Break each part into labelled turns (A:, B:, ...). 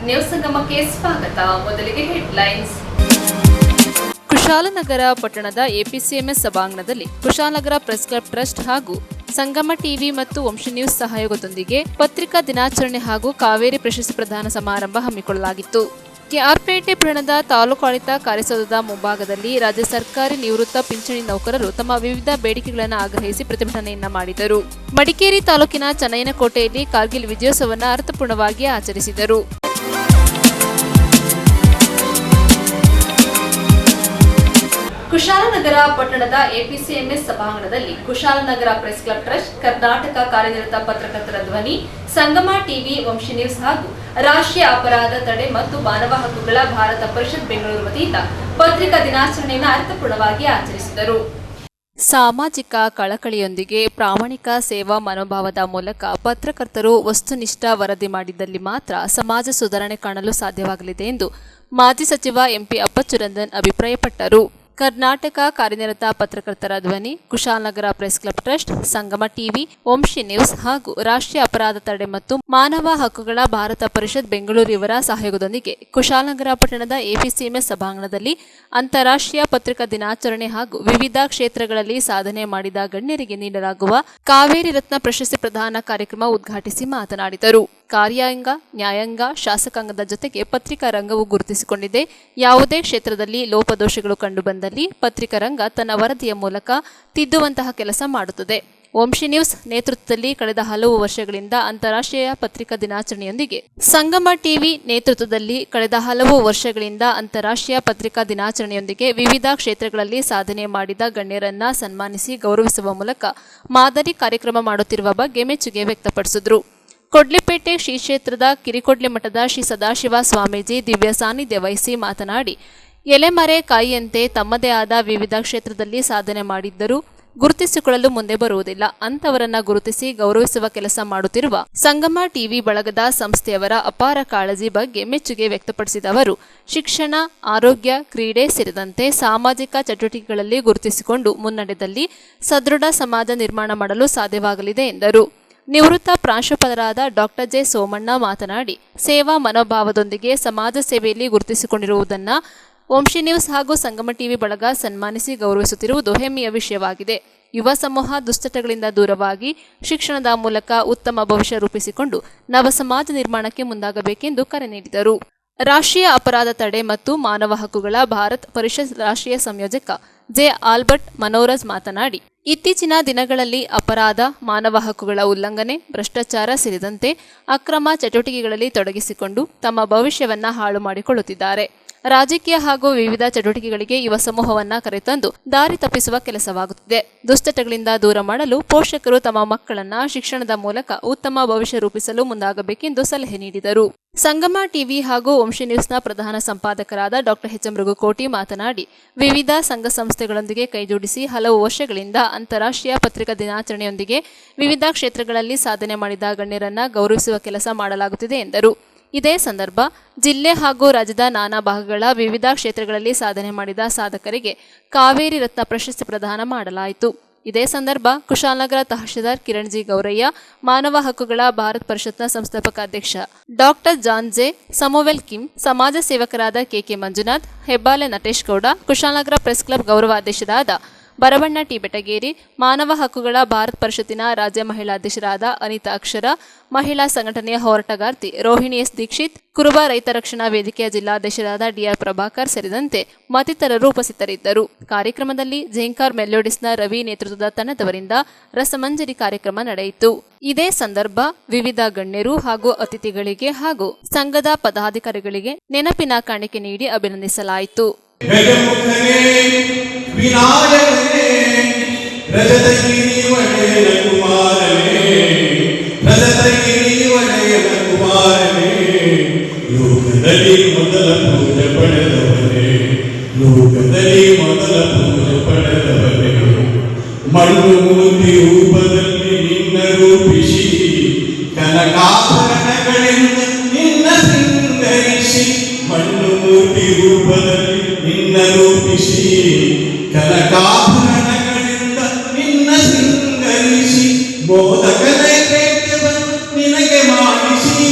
A: News ಸಂಗಮಕ್ಕೆ ಸ್ವಾಗತ. ಮೊದಲಿಗೆ headlines. Kushalnagar ಪಟ್ಟಣದ ಎಪಿಸಿಎಂಎಸ್ ಸಭಾಂಗಣದಲ್ಲಿ ಕುಶಾಲನಗರ ಪ್ರೆಸ್ ಕ್ಲಬ್ ಟ್ರಸ್ಟ್ ಹಾಗೂ ಸಂಗಮ ಟಿವಿ ಮತ್ತು ವಂಶ ನ್ಯೂಸ್ ಸಹಯೋಗದೊಂದಿಗೆ ಪತ್ರಿಕಾ ದಿನಾಚರಣೆ ಹಾಗೂ ಕಾವೇರಿ ಪ್ರಶಸ್ತಿ ಪ್ರದಾನ ಸಮಾರಂಭ ಹಮ್ಮಿಕೊಳ್ಳಲಾಗಿತ್ತು. ಕೆಆರ್ಪೇಟೆ ಪಟ್ಟಣದ ತಾಲೂಕು ಆಡಳಿತ ಕಾರ್ಯಸೌಧದ ಮುಂಭಾಗದಲ್ಲಿ ರಾಜ್ಯ ಸರ್ಕಾರಿ ನಿವೃತ್ತ ಪಿಂಚಣಿ ನೌಕರರು ತಮ್ಮ ವಿವಿಧ ಬೇಡಿಕೆಗಳನ್ನು ಆಗ್ರಹಿಸಿ ಪ್ರತಿಭಟನೆಯನ್ನ ಮಾಡಿದರು. ಮಡಿಕೇರಿ ತಾಲೂಕಿನ ಚನ್ನಯ್ಯನಕೋಟೆಯಲ್ಲಿ ಕಾರ್ಗಿಲ್ ವಿಜಯೋತ್ಸವವನ್ನು ಅರ್ಥಪೂರ್ಣವಾಗಿ ಆಚರಿಸಿದರು. ಕುಶಾಲನಗರ ಪಟ್ಟಣದ ಎಪಿಸಿಎಂಎಸ್ ಸಭಾಂಗಣದಲ್ಲಿ Kushalnagar press club trust, Karnataka ಕಾರ್ಯನಿರತ ಪತ್ರಕರ್ತರ ಧ್ವನಿ, ಸಂಗಮ ಟಿವಿ, ವಂಶ ನ್ಯೂಸ್ ಹಾಗೂ ರಾಷ್ಟ್ರೀಯ ಅಪರಾಧ ತಡೆ ಮತ್ತು ಮಾನವ ಹಕ್ಕುಗಳ ಭಾರತ ಪರಿಷತ್ ಬೆಂಗಳೂರು ವತಿಯಿಂದ ಪತ್ರಿಕಾ ದಿನಾಚರಣೆಯನ್ನು ಅರ್ಥಪೂರ್ಣವಾಗಿ ಆಚರಿಸಿದರು. ಸಾಮಾಜಿಕ ಕಳಕಳಿಯೊಂದಿಗೆ ಪ್ರಾಮಾಣಿಕ ಸೇವಾ ಮನೋಭಾವದ ಮೂಲಕ ಪತ್ರಕರ್ತರು ವಸ್ತುನಿಷ್ಠ ವರದಿ ಮಾಡಿದ್ದಲ್ಲಿ ಮಾತ್ರ ಸಮಾಜ ಸುಧಾರಣೆ ಕಾಣಲು ಸಾಧ್ಯವಾಗಲಿದೆ ಎಂದು ಮಾಜಿ ಸಚಿವ ಎಂಪಿ ಅಪ್ಪಚ್ಚು ರಂಜನ್ ಅಭಿಪ್ರಾಯಪಟ್ಟರು. ಕರ್ನಾಟಕ ಕಾರ್ಯನಿರತ ಪತ್ರಕರ್ತರ ಧ್ವನಿ, ಕುಶಾಲನಗರ ಪ್ರೆಸ್ ಕ್ಲಬ್ ಟ್ರಸ್ಟ್, ಸಂಗಮ ಟಿವಿ, ವಂಶ ನ್ಯೂಸ್ ಹಾಗೂ ರಾಷ್ಟ್ರೀಯ ಅಪರಾಧ ತಡೆ ಮತ್ತು ಮಾನವ ಹಕ್ಕುಗಳ ಭಾರತ ಪರಿಷತ್ ಬೆಂಗಳೂರು ಇವರ ಸಹಯೋಗದೊಂದಿಗೆ ಕುಶಾಲನಗರ ಪಟ್ಟಣದ ಎಪಿಸಿಎಂಎಸ್ ಸಭಾಂಗಣದಲ್ಲಿ ಅಂತಾರಾಷ್ಟ್ರೀಯ ಪತ್ರಿಕಾ ದಿನಾಚರಣೆ ಹಾಗೂ ವಿವಿಧ ಕ್ಷೇತ್ರಗಳಲ್ಲಿ ಸಾಧನೆ ಮಾಡಿದ ಗಣ್ಯರಿಗೆ ನೀಡಲಾಗುವ ಕಾವೇರಿ ರತ್ನ ಪ್ರಶಸ್ತಿ ಪ್ರದಾನ ಕಾರ್ಯಕ್ರಮ ಉದ್ಘಾಟಿಸಿ ಮಾತನಾಡಿದರು. ಕಾರ್ಯಾಂಗ, ನ್ಯಾಯಾಂಗ, ಶಾಸಕಾಂಗದ ಜೊತೆಗೆ ಪತ್ರಿಕಾ ರಂಗವು ಗುರುತಿಸಿಕೊಂಡಿದೆ. ಯಾವುದೇ ಕ್ಷೇತ್ರದಲ್ಲಿ ಲೋಪದೋಷಗಳು ಕಂಡುಬಂದಲ್ಲಿ ಪತ್ರಿಕಾ ರಂಗ ತನ್ನ ವರದಿಯ ಮೂಲಕ ತಿದ್ದುವಂತಹ ಕೆಲಸ ಮಾಡುತ್ತದೆ. ವಂಶ ನ್ಯೂಸ್ ನೇತೃತ್ವದಲ್ಲಿ ಕಳೆದ ಹಲವು ವರ್ಷಗಳಿಂದ ಅಂತಾರಾಷ್ಟ್ರೀಯ ಪತ್ರಿಕಾ ದಿನಾಚರಣೆಯೊಂದಿಗೆ, ಸಂಗಮ ಟಿವಿ ನೇತೃತ್ವದಲ್ಲಿ ಕಳೆದ ಹಲವು ವರ್ಷಗಳಿಂದ ಅಂತಾರಾಷ್ಟ್ರೀಯ ಪತ್ರಿಕಾ ದಿನಾಚರಣೆಯೊಂದಿಗೆ ವಿವಿಧ ಕ್ಷೇತ್ರಗಳಲ್ಲಿ ಸಾಧನೆ ಮಾಡಿದ ಗಣ್ಯರನ್ನ ಸನ್ಮಾನಿಸಿ ಗೌರವಿಸುವ ಮೂಲಕ ಮಾದರಿ ಕಾರ್ಯಕ್ರಮ ಮಾಡುತ್ತಿರುವ ಬಗ್ಗೆ ಮೆಚ್ಚುಗೆ ವ್ಯಕ್ತಪಡಿಸಿದರು. ಕೊಡ್ಲಿಪೇಟೆ ಶ್ರೀ ಕ್ಷೇತ್ರದ ಕಿರಿಕೊಡ್ಲಿ ಮಠದ ಶ್ರೀ ಸದಾಶಿವ ಸ್ವಾಮೀಜಿ ದಿವ್ಯ ಸಾನ್ನಿಧ್ಯ ವಹಿಸಿ ಮಾತನಾಡಿ, ಎಲೆಮರೆ ಕಾಯಿಯಂತೆ ತಮ್ಮದೇ ಆದ ವಿವಿಧ ಕ್ಷೇತ್ರದಲ್ಲಿ ಸಾಧನೆ ಮಾಡಿದ್ದರೂ ಗುರುತಿಸಿಕೊಳ್ಳಲು ಮುಂದೆ ಬರುವುದಿಲ್ಲ. ಅಂತವರನ್ನ ಗುರುತಿಸಿ ಗೌರವಿಸುವ ಕೆಲಸ ಮಾಡುತ್ತಿರುವ ಸಂಗಮ ಟಿವಿ ಬಳಗದ ಸಂಸ್ಥೆಯವರ ಅಪಾರ ಕಾಳಜಿ ಬಗ್ಗೆ ಮೆಚ್ಚುಗೆ ವ್ಯಕ್ತಪಡಿಸಿದ ಅವರು, ಶಿಕ್ಷಣ, ಆರೋಗ್ಯ, ಕ್ರೀಡೆ ಸೇರಿದಂತೆ ಸಾಮಾಜಿಕ ಚಟುವಟಿಕೆಗಳಲ್ಲಿ ಗುರುತಿಸಿಕೊಂಡು ಮುನ್ನಡೆದಲ್ಲಿ ಸದೃಢ ಸಮಾಜ ನಿರ್ಮಾಣ ಮಾಡಲು ಸಾಧ್ಯವಾಗಲಿದೆ ಎಂದರು. ನಿವೃತ್ತ ಪ್ರಾಂಶುಪಾಲರಾದ ಡಾಕ್ಟರ್ ಜೆ ಸೋಮಣ್ಣ ಮಾತನಾಡಿ, ಸೇವಾ ಮನೋಭಾವದೊಂದಿಗೆ ಸಮಾಜ ಸೇವೆಯಲ್ಲಿ ಗುರುತಿಸಿಕೊಂಡಿರುವುದನ್ನು ವಂಶ ನ್ಯೂಸ್ ಹಾಗೂ ಸಂಗಮ ಟಿವಿ ಬಳಗ ಸನ್ಮಾನಿಸಿ ಗೌರವಿಸುತ್ತಿರುವುದು ಹೆಮ್ಮೆಯ ವಿಷಯವಾಗಿದೆ. ಯುವ ಸಮೂಹ ದುಶ್ಚಟಗಳಿಂದ ದೂರವಾಗಿ ಶಿಕ್ಷಣದ ಮೂಲಕ ಉತ್ತಮ ಭವಿಷ್ಯ ರೂಪಿಸಿಕೊಂಡು ನವ ಸಮಾಜ ನಿರ್ಮಾಣಕ್ಕೆ ಮುಂದಾಗಬೇಕೆಂದು ಕರೆ ನೀಡಿದರು. ರಾಷ್ಟ್ರೀಯ ಅಪರಾಧ ತಡೆ ಮತ್ತು ಮಾನವ ಹಕ್ಕುಗಳ ಭಾರತ ಪರಿಷತ್ ರಾಷ್ಟ್ರೀಯ ಸಂಯೋಜಕ ಜೆ ಆಲ್ಬರ್ಟ್ ಮನೋರಜ್ ಮಾತನಾಡಿ, ಇತ್ತೀಚಿನ ದಿನಗಳಲ್ಲಿ ಅಪರಾಧ, ಮಾನವ ಹಕ್ಕುಗಳ ಉಲ್ಲಂಘನೆ, ಭ್ರಷ್ಟಾಚಾರ ಸೇರಿದಂತೆ ಅಕ್ರಮ ಚಟುವಟಿಕೆಗಳಲ್ಲಿ ತೊಡಗಿಸಿಕೊಂಡು ತಮ್ಮ ಭವಿಷ್ಯವನ್ನ ಹಾಳು ಮಾಡಿಕೊಳ್ಳುತ್ತಿದ್ದಾರೆ. ರಾಜಕೀಯ ಹಾಗೂ ವಿವಿಧ ಚಟುವಟಿಕೆಗಳಿಗೆ ಯುವ ಸಮೂಹವನ್ನ ಕರೆತಂದು ದಾರಿ ತಪ್ಪಿಸುವ ಕೆಲಸವಾಗುತ್ತಿದೆ. ದುಶ್ಚಟಗಳಿಂದ ದೂರ ಮಾಡಲು ಪೋಷಕರು ತಮ್ಮ ಮಕ್ಕಳನ್ನ ಶಿಕ್ಷಣದ ಮೂಲಕ ಉತ್ತಮ ಭವಿಷ್ಯ ರೂಪಿಸಲು ಮುಂದಾಗಬೇಕೆಂದು ಸಲಹೆ ನೀಡಿದರು. ಸಂಗಮ ಟಿವಿ ಹಾಗೂ ವಂಶ ನ್ಯೂಸ್ನ ಪ್ರಧಾನ ಸಂಪಾದಕರಾದ ಡಾಕ್ಟರ್ ಎಚ್ ಎಂ ರಘುಕೋಟಿ ಮಾತನಾಡಿ, ವಿವಿಧ ಸಂಘ ಸಂಸ್ಥೆಗಳೊಂದಿಗೆ ಕೈಜೋಡಿಸಿ ಹಲವು ವರ್ಷಗಳಿಂದ ಅಂತಾರಾಷ್ಟ್ರೀಯ ಪತ್ರಿಕಾ ದಿನಾಚರಣೆಯೊಂದಿಗೆ ವಿವಿಧ ಕ್ಷೇತ್ರಗಳಲ್ಲಿ ಸಾಧನೆ ಮಾಡಿದ ಗಣ್ಯರನ್ನ ಗೌರವಿಸುವ ಕೆಲಸ ಮಾಡಲಾಗುತ್ತಿದೆ ಎಂದರು. ಇದೇ ಸಂದರ್ಭ ಜಿಲ್ಲೆ ಹಾಗೂ ರಾಜ್ಯದ ನಾನಾ ಭಾಗಗಳ ವಿವಿಧ ಕ್ಷೇತ್ರಗಳಲ್ಲಿ ಸಾಧನೆ ಮಾಡಿದ ಸಾಧಕರಿಗೆ ಕಾವೇರಿ ರತ್ನ ಪ್ರಶಸ್ತಿ ಪ್ರದಾನ ಮಾಡಲಾಯಿತು. ಇದೇ ಸಂದರ್ಭ ಕುಶಾಲನಗರ ತಹಶೀಲ್ದಾರ್ ಕಿರಣ್ ಜಿ ಗೌರಯ್ಯ, ಮಾನವ ಹಕ್ಕುಗಳ ಭಾರತ ಪರಿಷತ್ನ ಸಂಸ್ಥಾಪಕ ಅಧ್ಯಕ್ಷ doctor John J Samuel Kim, ಸಮಾಜ ಸೇವಕರಾದ KK Manjunath, Hebbale Natesh Gowda, Kushalnagar press club ಗೌರವ ಅಧ್ಯಕ್ಷರಾದ ಬರವಣ್ಣ ಟಿ ಬೆಟಗೇರಿ, ಮಾನವ ಹಕ್ಕುಗಳ ಭಾರತ ಪರಿಷತ್ತಿನ ರಾಜ್ಯ ಮಹಿಳಾ ಅಧ್ಯಕ್ಷರಾದ ಅನಿತಾ ಅಕ್ಷರ, ಮಹಿಳಾ ಸಂಘಟನೆಯ ಹೋರಾಟಗಾರ್ತಿ ರೋಹಿಣಿ ಎಸ್ ದೀಕ್ಷಿತ್, ಕುರುಬ ರೈತ ರಕ್ಷಣಾ ವೇದಿಕೆಯ ಜಿಲ್ಲಾಧ್ಯಕ್ಷರಾದ ಡಿಆರ್ ಪ್ರಭಾಕರ್ ಸೇರಿದಂತೆ ಮತ್ತಿತರರು ಉಪಸ್ಥಿತರಿದ್ದರು. ಕಾರ್ಯಕ್ರಮದಲ್ಲಿ ಝೇಂಕಾರ್ ಮೆಲೋಡಿಸ್ನ ರವಿ ನೇತೃತ್ವದ ತಂಡದವರಿಂದ ರಸಮಂಜರಿ ಕಾರ್ಯಕ್ರಮ ನಡೆಯಿತು. ಇದೇ ಸಂದರ್ಭ ವಿವಿಧ ಗಣ್ಯರು ಹಾಗೂ ಅತಿಥಿಗಳಿಗೆ ಹಾಗೂ ಸಂಘದ ಪದಾಧಿಕಾರಿಗಳಿಗೆ ನೆನಪಿನ ಕಾಣಿಕೆ ನೀಡಿ ಅಭಿನಂದಿಸಲಾಯಿತು.
B: ವಿನಾಯಕನೇ ರಜತಗಿರಿ ಒಡೆಯನ ಕುಮಾರನೇ, ರಜತಗಿರಿ ಒಡೆಯನ ಕುಮಾರನೇ, ಲೋಕದಲ್ಲಿ ಮೊದಲ ಪೂಜೆ ಪಡೆದವನೇ, ಲೋಕದಲ್ಲಿ ಮೊದಲ ಪೂಜೆ ಪಡೆದವನೇ, ಮಣ್ಣು ಮೂರ್ತಿ ರೂಪದಲ್ಲಿ ನಿನ್ನ ರೂಪಿಸಿ, ಕನಕಾಭರಣಗಳಿಂದ ನಿನ್ನ ಸಿಂಗರಿಸಿ, ಮಣ್ಣು ಮೂರ್ತಿ ರೂಪದಲ್ಲಿ ನಿನ್ನ ರೂಪಿಸಿ, ಕನಕಾಭರಣಗಳಿಂದ ನಿನ್ನ ಸಿಂಗರಿಸಿ, ಮೋದಕ ನೈವೇದ್ಯವನ್ನು ನಿನಗೆ ಮಾಡಿಸಿ,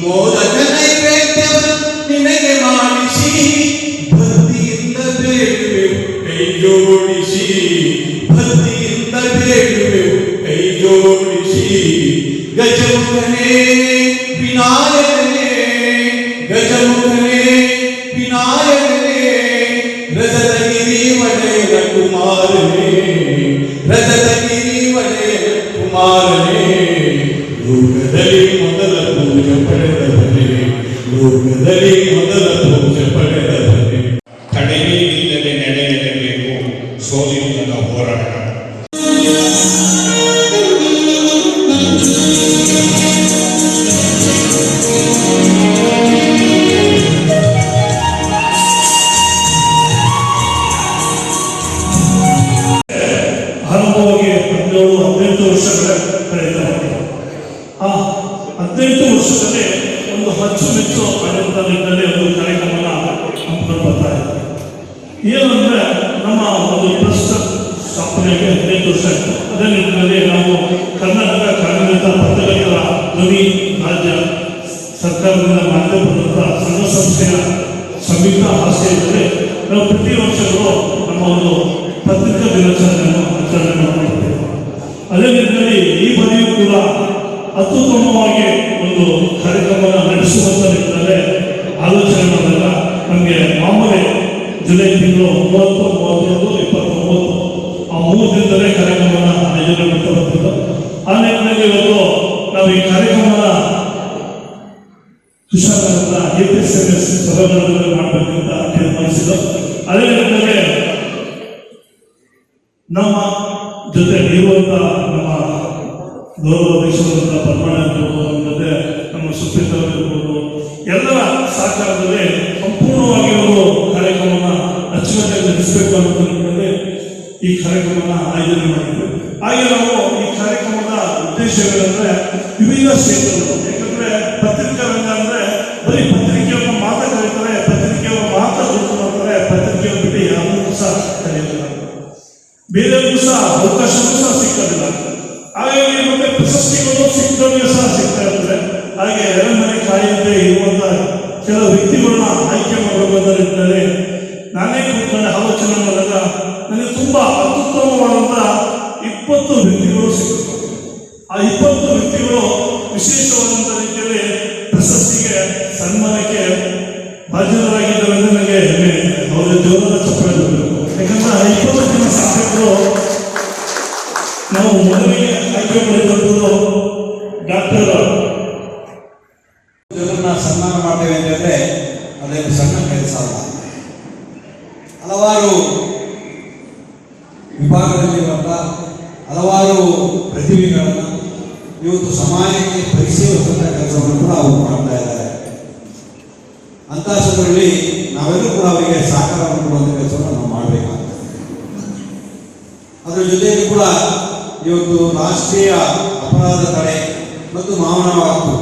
B: ಮೋದಕ ನೈವೇದ್ಯ ಲೋಕದಲ್ಲಿ ಮೊದಲ ಪೂಜೆ ಪಡೆದವನೇ, ಲೋಕದಲ್ಲಿ ಮೊದಲ ಪೂಜೆ ಪಡೆದವನೇ.
C: ತಡೆಯಿಲ್ಲದೆ ನಡೆಯಲೇಬೇಕು ಸೋಲಿಲ್ಲದ ಹೋರಾಟ.
D: ಅನುಭವಕ್ಕೆ 17-18 ವರ್ಷಗಳ ಕಳೆದಿದೆ. ಆ 18 ವರ್ಷದಲ್ಲಿ ಒಂದು ಅಚ್ಚುಮೆಚ್ಚು ಆಡಳಿತ ನಿಟ್ಟಿನಲ್ಲಿ ಒಂದು ಕಾರ್ಯಕ್ರಮನ ಹಮ್ಮಿಕೊಂಡು ಬರ್ತಾ ಇದೆ. ಏನಂದ್ರೆ ನಮ್ಮ ಒಂದು ಟ್ರಸ್ಟ್ ಸ್ಥಾಪನೆಗೆ 18 ವರ್ಷ ಆಯಿತು. ಅದೇ ನಿಟ್ಟಿನಲ್ಲಿ ನಾವು ಕರ್ನಾಟಕ ಕಾರ್ಯನಿರತ ಪತ್ರಕರ್ತರ ಧ್ವನಿ ರಾಜ್ಯ ಸರ್ಕಾರದಿಂದ ಮಾನ್ಯತೆ ಪಡೆದಂಥ ಸಂಘ ಸಂಸ್ಥೆಯ ಸಂಯುಕ್ತ ಆಶ್ರಯದಲ್ಲಿ ನಾವು ಪ್ರತಿ ವರ್ಷಗಳು ನಮ್ಮ ಒಂದು ಪತ್ರಿಕಾ ದಿನಾಚರಣೆಯನ್ನು ಆಚರಣೆ ಮಾಡುತ್ತೇವೆ. ಅದೇ ನಿಟ್ಟಿನಲ್ಲಿ ಈ ಬಾರಿಯೂ ಕೂಡ ಅತ್ಯುತ್ತಮವಾಗಿ ಒಂದು ಕಾರ್ಯಕ್ರಮವನ್ನು ನಡೆಸುವಂತ ನಿಟ್ಟಿನಲ್ಲಿ ಆಲೋಚನೆ ಮಾಡಿದಾಗ ನಮಗೆ ಮಾಮೂಲಿ ಜುಲೈ ತಿಂಗಳು 30, 31, 29 ಆ 3 ದಿನದಲ್ಲೇ ಕಾರ್ಯಕ್ರಮವನ್ನು ಆಯೋಜನೆ ಮಾಡ್ತಾ ಬರ್ತಿದ್ದು. ಆ ನಿಟ್ಟಿನಲ್ಲಿ ಇವತ್ತು ನಾವು ಈ ಕಾರ್ಯಕ್ರಮನ ಕುಶಾಲನಗರದ APSMS ಸಭಾಂಗಣದಲ್ಲಿ ಮಾಡಬೇಕಂತ ತೀರ್ಮಾನಿಸಿದ್ದು. ಅದೇ ನಿಟ್ಟಿನಲ್ಲಿ ನಮ್ಮ ಜೊತೆ ಇರುವಂತ ನಮ್ಮ ಗೌರವ ಅಧ್ಯಕ್ಷರಾದಂಥ ಪರಮಾಣ ಇರ್ಬೋದು, ಜೊತೆ ನಮ್ಮ ಸುಪ್ರೀತ್ ಇರ್ಬೋದು, ಎಲ್ಲರ ಸಹಕಾರದಲ್ಲಿ ಸಂಪೂರ್ಣವಾಗಿ ಒಂದು ಕಾರ್ಯಕ್ರಮನ ಅಚ್ಚುಕಟ್ಟಾಗಿ ನಡೆಸಬೇಕು ಅನ್ನೋ ನಿಟ್ಟಿನಲ್ಲಿ ಈ ಕಾರ್ಯಕ್ರಮನ ಆಯೋಜನೆ ಮಾಡಿದ್ವಿ. ಹಾಗೆ ನಾವು ಈ ಕಾರ್ಯಕ್ರಮದ ಉದ್ದೇಶಗಳಂದ್ರೆ ವಿವಿಧ ಕ್ಷೇತ್ರಗಳು. ಯಾಕಂದ್ರೆ ಪತ್ರಿಕಾ ರಂಗ ಅಂದ್ರೆ ಬರೀ ಪತ್ರಿಕೆಯನ್ನು ಮಾತ್ರ ಕರೀತಾರೆ, ಪತ್ರಿಕೆಯನ್ನು ಮಾತ್ರ ಗುರುತು ಮಾಡ್ತಾರೆ, ಪತ್ರಿಕೆಯನ್ನು ಬಿಟ್ಟು ಯಾರಿಗೂ ಸಹ ಕರೆಯೋದಿಲ್ಲ, ಬೇರೆಯವ್ರಿಗೂ ಸಹ ಅವಕಾಶವೂ ಸಹ ಸಿಕ್ಕೋದಿಲ್ಲ. ಹಾಗಾಗಿ ಮತ್ತೆ ಪ್ರಶಸ್ತಿಗಳು ಸಿಕ್ಕದವರಿಗೆ ಸಹ ಸಿಗ್ತಾ ಇರ್ತದೆ. ಹಾಗೆ ಎರಮನೆ ಕಾಯಿಯಂತೆ ಇರುವಂತ ಕೆಲವು ವ್ಯಕ್ತಿಗಳನ್ನ ಆಯ್ಕೆ ಮಾಡಬೇಕು ನಿಟ್ಟಿನಲ್ಲಿ ನಾನೇ ಕೂತ್ಕೊಂಡು ಆಲೋಚನೆ ಮಾಡಿದಾಗ ನನಗೆ ತುಂಬಾ ಅತ್ಯುತ್ತಮವಾದಂತ 20 ವ್ಯಕ್ತಿಗಳು ಸಿಕ್ಕಿದ್ರು. ಆ 20 ವ್ಯಕ್ತಿಗಳು ವಿಶೇಷವಾದಂತ ರೀತಿಯಲ್ಲಿ ಪ್ರಶಸ್ತಿಗೆ ಸನ್ಮಾನಕ್ಕೆ ಭಾಜನರಾಗಿದ್ದಾರೆ. ನನಗೆ ಹೆಮ್ಮೆ. ಅವರ ಜೋರಾದ ಚಪ್ಪಾಳೆ ಬರಬೇಕು. ಯಾಕಂದ್ರೆ 20 ಜನ ಶಾಸಕರು ನಾವು ಮೊದಲಿಗೆ ಆಯ್ಕೆ ಮಾಡಿದಂಥದ್ದು ಡಾಕ್ಟರ್
E: ಜನರನ್ನ ಸನ್ಮಾನ ಮಾಡ್ತೇವೆ ಅಂತಂದ್ರೆ ಅದೇನು ಸಣ್ಣ ಕೆಲಸ ಅಲ್ಲ. ಹಲವಾರು ವಿಭಾಗದಲ್ಲಿರುವಂಥ ಹಲವಾರು ಪ್ರತಿಭೆಗಳನ್ನ ಇವತ್ತು ಸಮಾಜಕ್ಕೆ ಪರಿಚಯಿಸುವಂಥ ಕೆಲಸವನ್ನು ಕೂಡ ಅವರು ಮಾಡ್ತಾ ಇದ್ದಾರೆ. ಅಂತ ಸಂದರ್ಭದಲ್ಲಿ ನಾವೆಲ್ಲರೂ ಕೂಡ ಅವರಿಗೆ ಸಹಕಾರವನ್ನು ಕೊಡುವಂಥ ಕೆಲಸವನ್ನು ನಾವು ಮಾಡಬೇಕಾಗ್ತದೆ. ಅದರ ಜೊತೆಯಲ್ಲಿ ಕೂಡ ಇವತ್ತು ರಾಷ್ಟ್ರೀಯ ಅಪರಾಧ ತಡೆ ಮತ್ತು ಮಾನವ ಹಕ್ಕು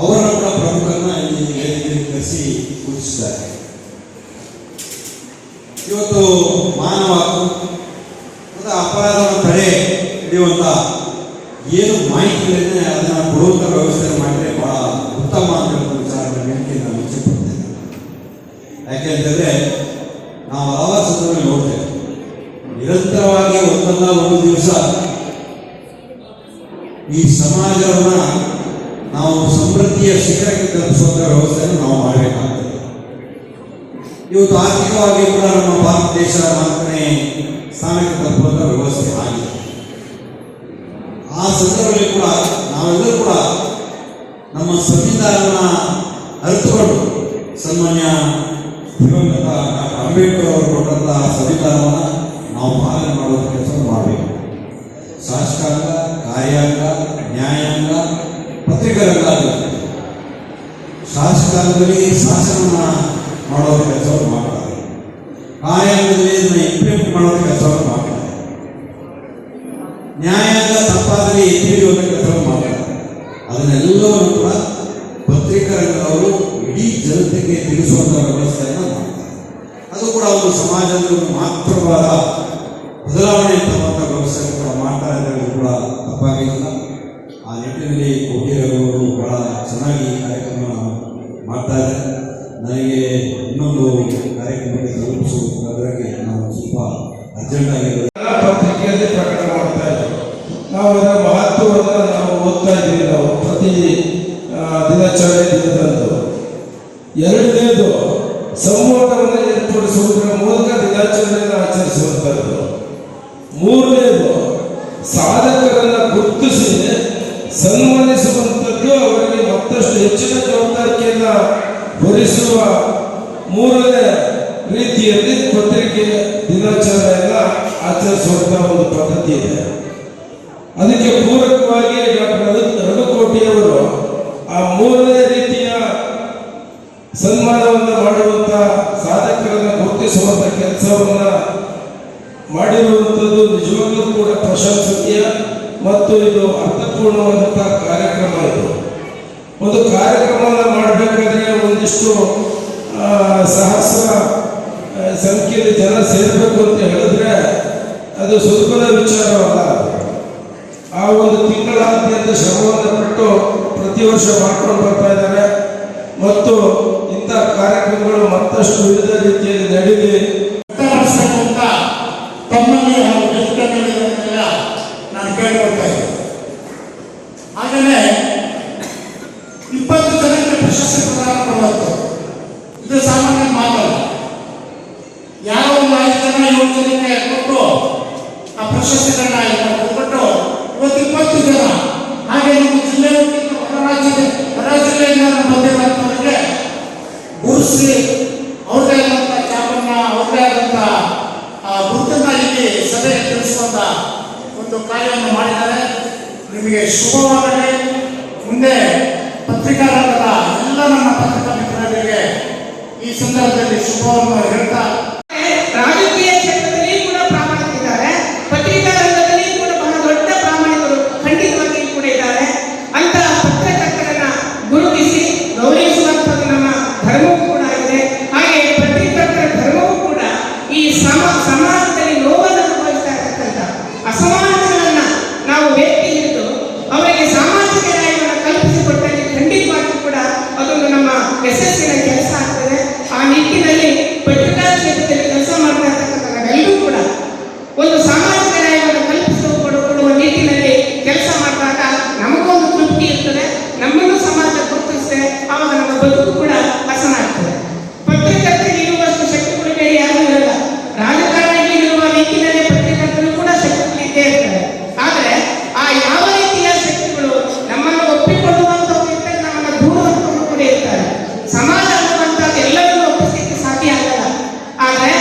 E: ಅವರನ್ನು ಕೂಡ ಪ್ರಮುಖರನ್ನ ಈ ವೇದಿಕೆಯಲ್ಲಿ ಕರೆಸಿ ಕೂರಿಸಿದ್ದಾರೆ. ಇವತ್ತು ಮಾನವ ಹಕ್ಕು ಮತ್ತು ಅಪರಾಧವನ್ನು ತಡೆ ಹಿಡಿಯುವಂಥ ಏನು ಮಾಹಿತಿಗಳಿಂದ ಅದನ್ನು ಕೊಡುವಂಥ ವ್ಯವಸ್ಥೆ ಮಾಡಿದ್ರೆ ಬಹಳ ಉತ್ತಮ ಅಂತ ವಿಚಾರಗಳನ್ನು ಹೇಳಿಕೆ ನಾನು ಇಚ್ಛೆಪಡ್ತೇನೆ. ಯಾಕೆಂತಂದ್ರೆ ನಾವು ಹಲವಾರು ಸಂದರ್ಭದಲ್ಲಿ ನೋಡ್ತೇವೆ, ನಿರಂತರವಾಗಿ ಒಂದಲ್ಲ ಒಂದು ದಿವಸ ಈ ಸಮಾಜವನ್ನ ನಾವು ಸಮೃದ್ಧಿಯ ಶಿಖರಕ್ಕೆ ತಲುಪಿಸುವಂತ ವ್ಯವಸ್ಥೆಯನ್ನು ನಾವು ಮಾಡಬೇಕಾಗ್ತದೆ. ಇವತ್ತು ಆರ್ಥಿಕವಾಗಿ ಕೂಡ ನಮ್ಮ ಭಾರತ ದೇಶ 4ನೇ ಸ್ಥಾನಕ್ಕೆ ತಲುಪುವಂತ ವ್ಯವಸ್ಥೆ ಆಗಿದೆ. ಆ ಸಂದರ್ಭದಲ್ಲಿ ಕೂಡ ನಾವೆಲ್ಲರೂ ಕೂಡ ನಮ್ಮ ಸಂವಿಧಾನವನ್ನ ಅರಿತುಕೊಂಡು ಸನ್ಮಾನ್ಯ ದಿವಂಗತ ಡಾಕ್ಟರ್ ಅಂಬೇಡ್ಕರ್ ಅವರು ಕೊಟ್ಟಂತಹ ಸಂವಿಧಾನವನ್ನ ನಾವು ಪಾಲನೆ ಮಾಡುವ ಕೆಲಸ ಮಾಡಬೇಕು. ಶಾಸಕಾಂಗ, ಕಾರ್ಯಾಂಗ, ನ್ಯಾಯಾಂಗ, ಪತ್ರಿಕಾ ರಂಗ. ಶಾಸಕಾಂಗದಲ್ಲಿ ಶಾಸನವನ್ನ ಮಾಡುವ ಕೆಲಸವನ್ನು ಮಾಡ್ತಾರೆ, ಕಾರ್ಯಾಂಗದಲ್ಲಿ ಇದನ್ನು ಇಂಪ್ಲಿಮೆಂಟ್ ಮಾಡುವ ಕೆಲಸವನ್ನು ಮಾಡ್ತಾರೆ, ನ್ಯಾಯಾಂಗ ತಪ್ಪಾದಲ್ಲಿ ಎತ್ತಿ ಹಿಡಿಯುವಂಥ ಕೆಲಸವನ್ನು ಮಾಡ್ತಾರೆ. ಅದನ್ನೆಲ್ಲವನ್ನು ಕೂಡ ಪತ್ರಿಕಾ ರಂಗದವರು ಇಡೀ ಜನತೆಗೆ ತಿಳಿಸುವಂಥ ವ್ಯವಸ್ಥೆಯನ್ನು ಮಾಡ್ತಾರೆ. ಅದು ಕೂಡ ಒಂದು ಸಮಾಜದಲ್ಲಿ ಒಂದು ಮಾತ್ರವಾದ ಬದಲಾವಣೆ ತರುವಂಥ ವ್ಯವಸ್ಥೆ ಕೂಡ ಮಾಡ್ತಾರೆ ಅಂತ ಕೂಡ ತಪ್ಪಾಗಿಲ್ಲ. ಆ ನಿಟ್ಟಿನಲ್ಲಿ ಕೋಟಿರವರು ಬಹಳ ಚೆನ್ನಾಗಿ ಕಾರ್ಯಕ್ರಮ ಮಾಡ್ತಾ ಇದ್ದಾರೆ. ನನಗೆ ಇನ್ನೊಂದು ಕಾರ್ಯಕ್ರಮಕ್ಕೆ ತಲುಪಿಸುವುದಕ್ಕೆ ನಾವು ಸ್ವಲ್ಪ ಅರ್ಜೆಂಟ್ ಆಗಿರೋದು
F: ಪತ್ರಿಕೆಯಲ್ಲಿ ಪ್ರಕಟ ಮಾಡ್ತಾ ಇದ್ದೀವಿ. ನಾವು ಅದರ ಮಹತ್ವವನ್ನು ನಾವು ಓದ್ತಾ ಇದ್ದೀವಿ. ನಾವು ಪ್ರತಿ ದಿನಾಚರಣೆ ದಿನದಂದು. ಎರಡನೇದು ಸಂವಾದವನ್ನು ಏರ್ಪಡಿಸುವುದರ ಮೂಲಕ ದಿನಾಚರಣೆಯನ್ನು ಆಚರಿಸುವಂಥದ್ದು. ಮೂರನೇದು ಸಾಧಕರನ್ನು ಗುರುತಿಸಿ ಸನ್ಮಾನ ರೀತಿಯಲ್ಲಿ ಪತ್ರಿಕೆ ದಿನಾಚರಣೆಯನ್ನ ಆಚರಿಸುವಂತ ಒಂದು ಪದ್ಧತಿ ಇದೆ. ಅದಕ್ಕೆ ಪೂರಕವಾಗಿ ಡಾಕ್ಟರ್ ರಘುಕೋಟಿಯವರು ಆ ಮೂರನೇ ರೀತಿಯ ಸನ್ಮಾನವನ್ನು ಮಾಡುವಂತ ಸಾಧಕರನ್ನು ಗುರುತಿಸುವಂತ ಕೆಲಸವನ್ನ ಮಾಡಿರುವಂಥದ್ದು ನಿಜವಾಗ್ಲೂ ಕೂಡ ಪ್ರಶಂಸನೀಯ ಮತ್ತು ಇದು ಅರ್ಥಪೂರ್ಣವಾದಂತಹ ಕಾರ್ಯಕ್ರಮ. ಇದು ಒಂದು ಕಾರ್ಯಕ್ರಮವನ್ನು ಮಾಡಬೇಕಾದ್ರೆ ಒಂದಿಷ್ಟು ಸಹಸ್ರ ಸಂಖ್ಯೆಯಲ್ಲಿ ಜನ ಸೇರಬೇಕು ಅಂತ ಹೇಳಿದ್ರೆ ಅದು ಸುಲಭದ ವಿಚಾರವಲ್ಲ. ಆ ಒಂದು ತಿಂಗಳಾದ್ಯಂತ ಶ್ರಮವನ್ನು ಪಟ್ಟು ಪ್ರತಿ ವರ್ಷ ಮಾಡ್ಕೊಂಡು ಬರ್ತಾ ಇದ್ದಾರೆ ಮತ್ತು ಇಂಥ ಕಾರ್ಯಕ್ರಮಗಳು ಮತ್ತಷ್ಟು ವಿವಿಧ ರೀತಿಯಲ್ಲಿ ನಡೆಯಲಿ
G: ಅಂತ ತಮ್ಮಲ್ಲಿ ಹಾಗೂ ವೇದಿಕೆಯಲ್ಲಿರುವುದನ್ನೆಲ್ಲ ನಾನು ಕೇಳಿಕೊಳ್ತಾ ಇದ್ದೆ. ಹಾಗೆಯೇ 20 ಜನಕ್ಕೆ ಪ್ರಶಸ್ತಿ ಪ್ರದಾನ ಮಾಡುವಂಥದ್ದು ಇದು ಸಾಮಾನ್ಯ ಮಾತಲ್ಲ. ಯಾವ ಒಂದು 5 ಜನ 7 ಜನಕ್ಕೆ ಕೊಟ್ಟು ಆ ಪ್ರಶಸ್ತಿಗಳನ್ನ ಕೊಟ್ಟು ಇವತ್ತು 20 ಜನ ಹಾಗೆ ನಮ್ಮ ಜಿಲ್ಲೆ ಹೊರ ಜಿಲ್ಲೆಯಿಂದ ಬಂದಿರುವಂಥವರಿಗೆ ಗುರುಸಿ ಅವ್ರದೇ ಆದಂಥ ಚಾಪನ್ನ ಅವ್ರದೇ ಆದಂಥ ಗುರುತನ್ನ ಇಲ್ಲಿ ಸಭೆಗೆ ತಿಳಿಸುವಂತ ಒಂದು ಕಾರ್ಯವನ್ನು ಮಾಡಿದ್ದಾರೆ. ನಿಮಗೆ ಶುಭವಾಗಲಿ. ಮುಂದೆ ಪತ್ರಿಕಾ ರಂಗದ ಎಲ್ಲ ನನ್ನ ಪತ್ರಿಕಾ ಮಿತ್ರರಿಗೆ ಈ ಸಂದರ್ಭದಲ್ಲಿ ಶುಭವನ್ನು ಹೇಳ್ತಾ
H: ರಾಜಕೀಯ ಕ್ಷೇತ್ರದಲ್ಲಿ ಕೂಡ ಪ್ರಾಮಾಣಿಕರಿದ್ದಾರೆ, ಪತ್ರಿಕಾ ರಂಗದಲ್ಲಿ ಕೂಡ ಬಹಳ ದೊಡ್ಡ ಪ್ರಾಮಾಣಿಕರು ಖಂಡಿತವಾಗಿ ಕೂಡ ಇದ್ದಾರೆ. ಅಂತಹ ಪತ್ರಕರ್ತರನ್ನ ಗುರುತಿಸಿ ಗೌರವಿಸುವಂಥದ್ದು ನಮ್ಮ ಧರ್ಮವೂ ಕೂಡ ಇದೆ. ಹಾಗೆ ಪತ್ರಿಕರ್ತರ ಧರ್ಮವೂ ಕೂಡ ಈ ಸಮಾಜದಲ್ಲಿ ನೋವನ್ನು ಅನುಭವಿಸ್ತಾ ಇರತಕ್ಕಂಥ ಅಸಮಾನತೆಗಳನ್ನ ನಾವು ಎತ್ತಿ ಹಿಡಿದು ಅವರಿಗೆ ಸಾಮಾಜಿಕ ನ್ಯಾಯವನ್ನು ಕಲ್ಪಿಸಿಕೊಟ್ಟಲ್ಲಿ ಖಂಡಿತವಾಗಿ ಕೂಡ ಅದೊಂದು ನಮ್ಮ ಯಶಸ್ಸಿನ ಕೆಲಸ ಆಗ್ತದೆ. ಆ ನಿಟ್ಟಿನಲ್ಲಿ ಪತ್ರಿಕಾ ಕ್ಷೇತ್ರದಲ್ಲಿ ಕೆಲಸ ಮಾಡ್ತಾ ಇರ್ತಕ್ಕಂಥ ನಾವೆಲ್ಲರೂ ಕೂಡ ಒಂದು ಸಾಮಾಜಿಕ ನ್ಯಾಯವನ್ನು ಕಲ್ಪಿಸಿಕೊಡುವ ನಿಟ್ಟಿನಲ್ಲಿ ಕೆಲಸ ಮಾಡಿದಾಗ ನಮಗೊಂದು ತೃಪ್ತಿ ಇರ್ತದೆ, ನಮ್ಮನ್ನು ಸಮಾಜ ಗುರುತಿಸ್ತದೆ, ಆವಾಗ ನಮ್ಮ ಬದುಕು ಕೂಡ ಹಸನಾಗ್ತದೆ. ಪತ್ರಕರ್ತರಿಗೆ ಇರುವಷ್ಟು ಶಕ್ತಿಗಳು ಬೇರೆ ಯಾರೂ ಇರಲ್ಲ. ರಾಜಕಾರಣಿಗೆ ಇರುವ ರೀತಿಯಲ್ಲಿ ಪತ್ರಕರ್ತರು ಕೂಡ ಶಕ್ತಿಗಳು ಇದ್ದೇ ಇರ್ತವೆ. ಆದರೆ ಆ ಯಾವ ರೀತಿಯ ಶಕ್ತಿಗಳು ನಮ್ಮನ್ನು ಒಪ್ಪಿಕೊಳ್ಳುವಂಥವ್ರು ಇರ್ತಾರೆ, ನಮ್ಮನ್ನು ದೂರವನ್ನು ಕೂಡ ಇರ್ತಾರೆ. ಸಮಾಜ ಅನ್ನುವಂಥದ್ದು ಎಲ್ಲರನ್ನೂ ಒಪ್ಪಿಸಲಿಕ್ಕೆ ಸಾಧ್ಯ ಆಗಲ್ಲ. ಆದರೆ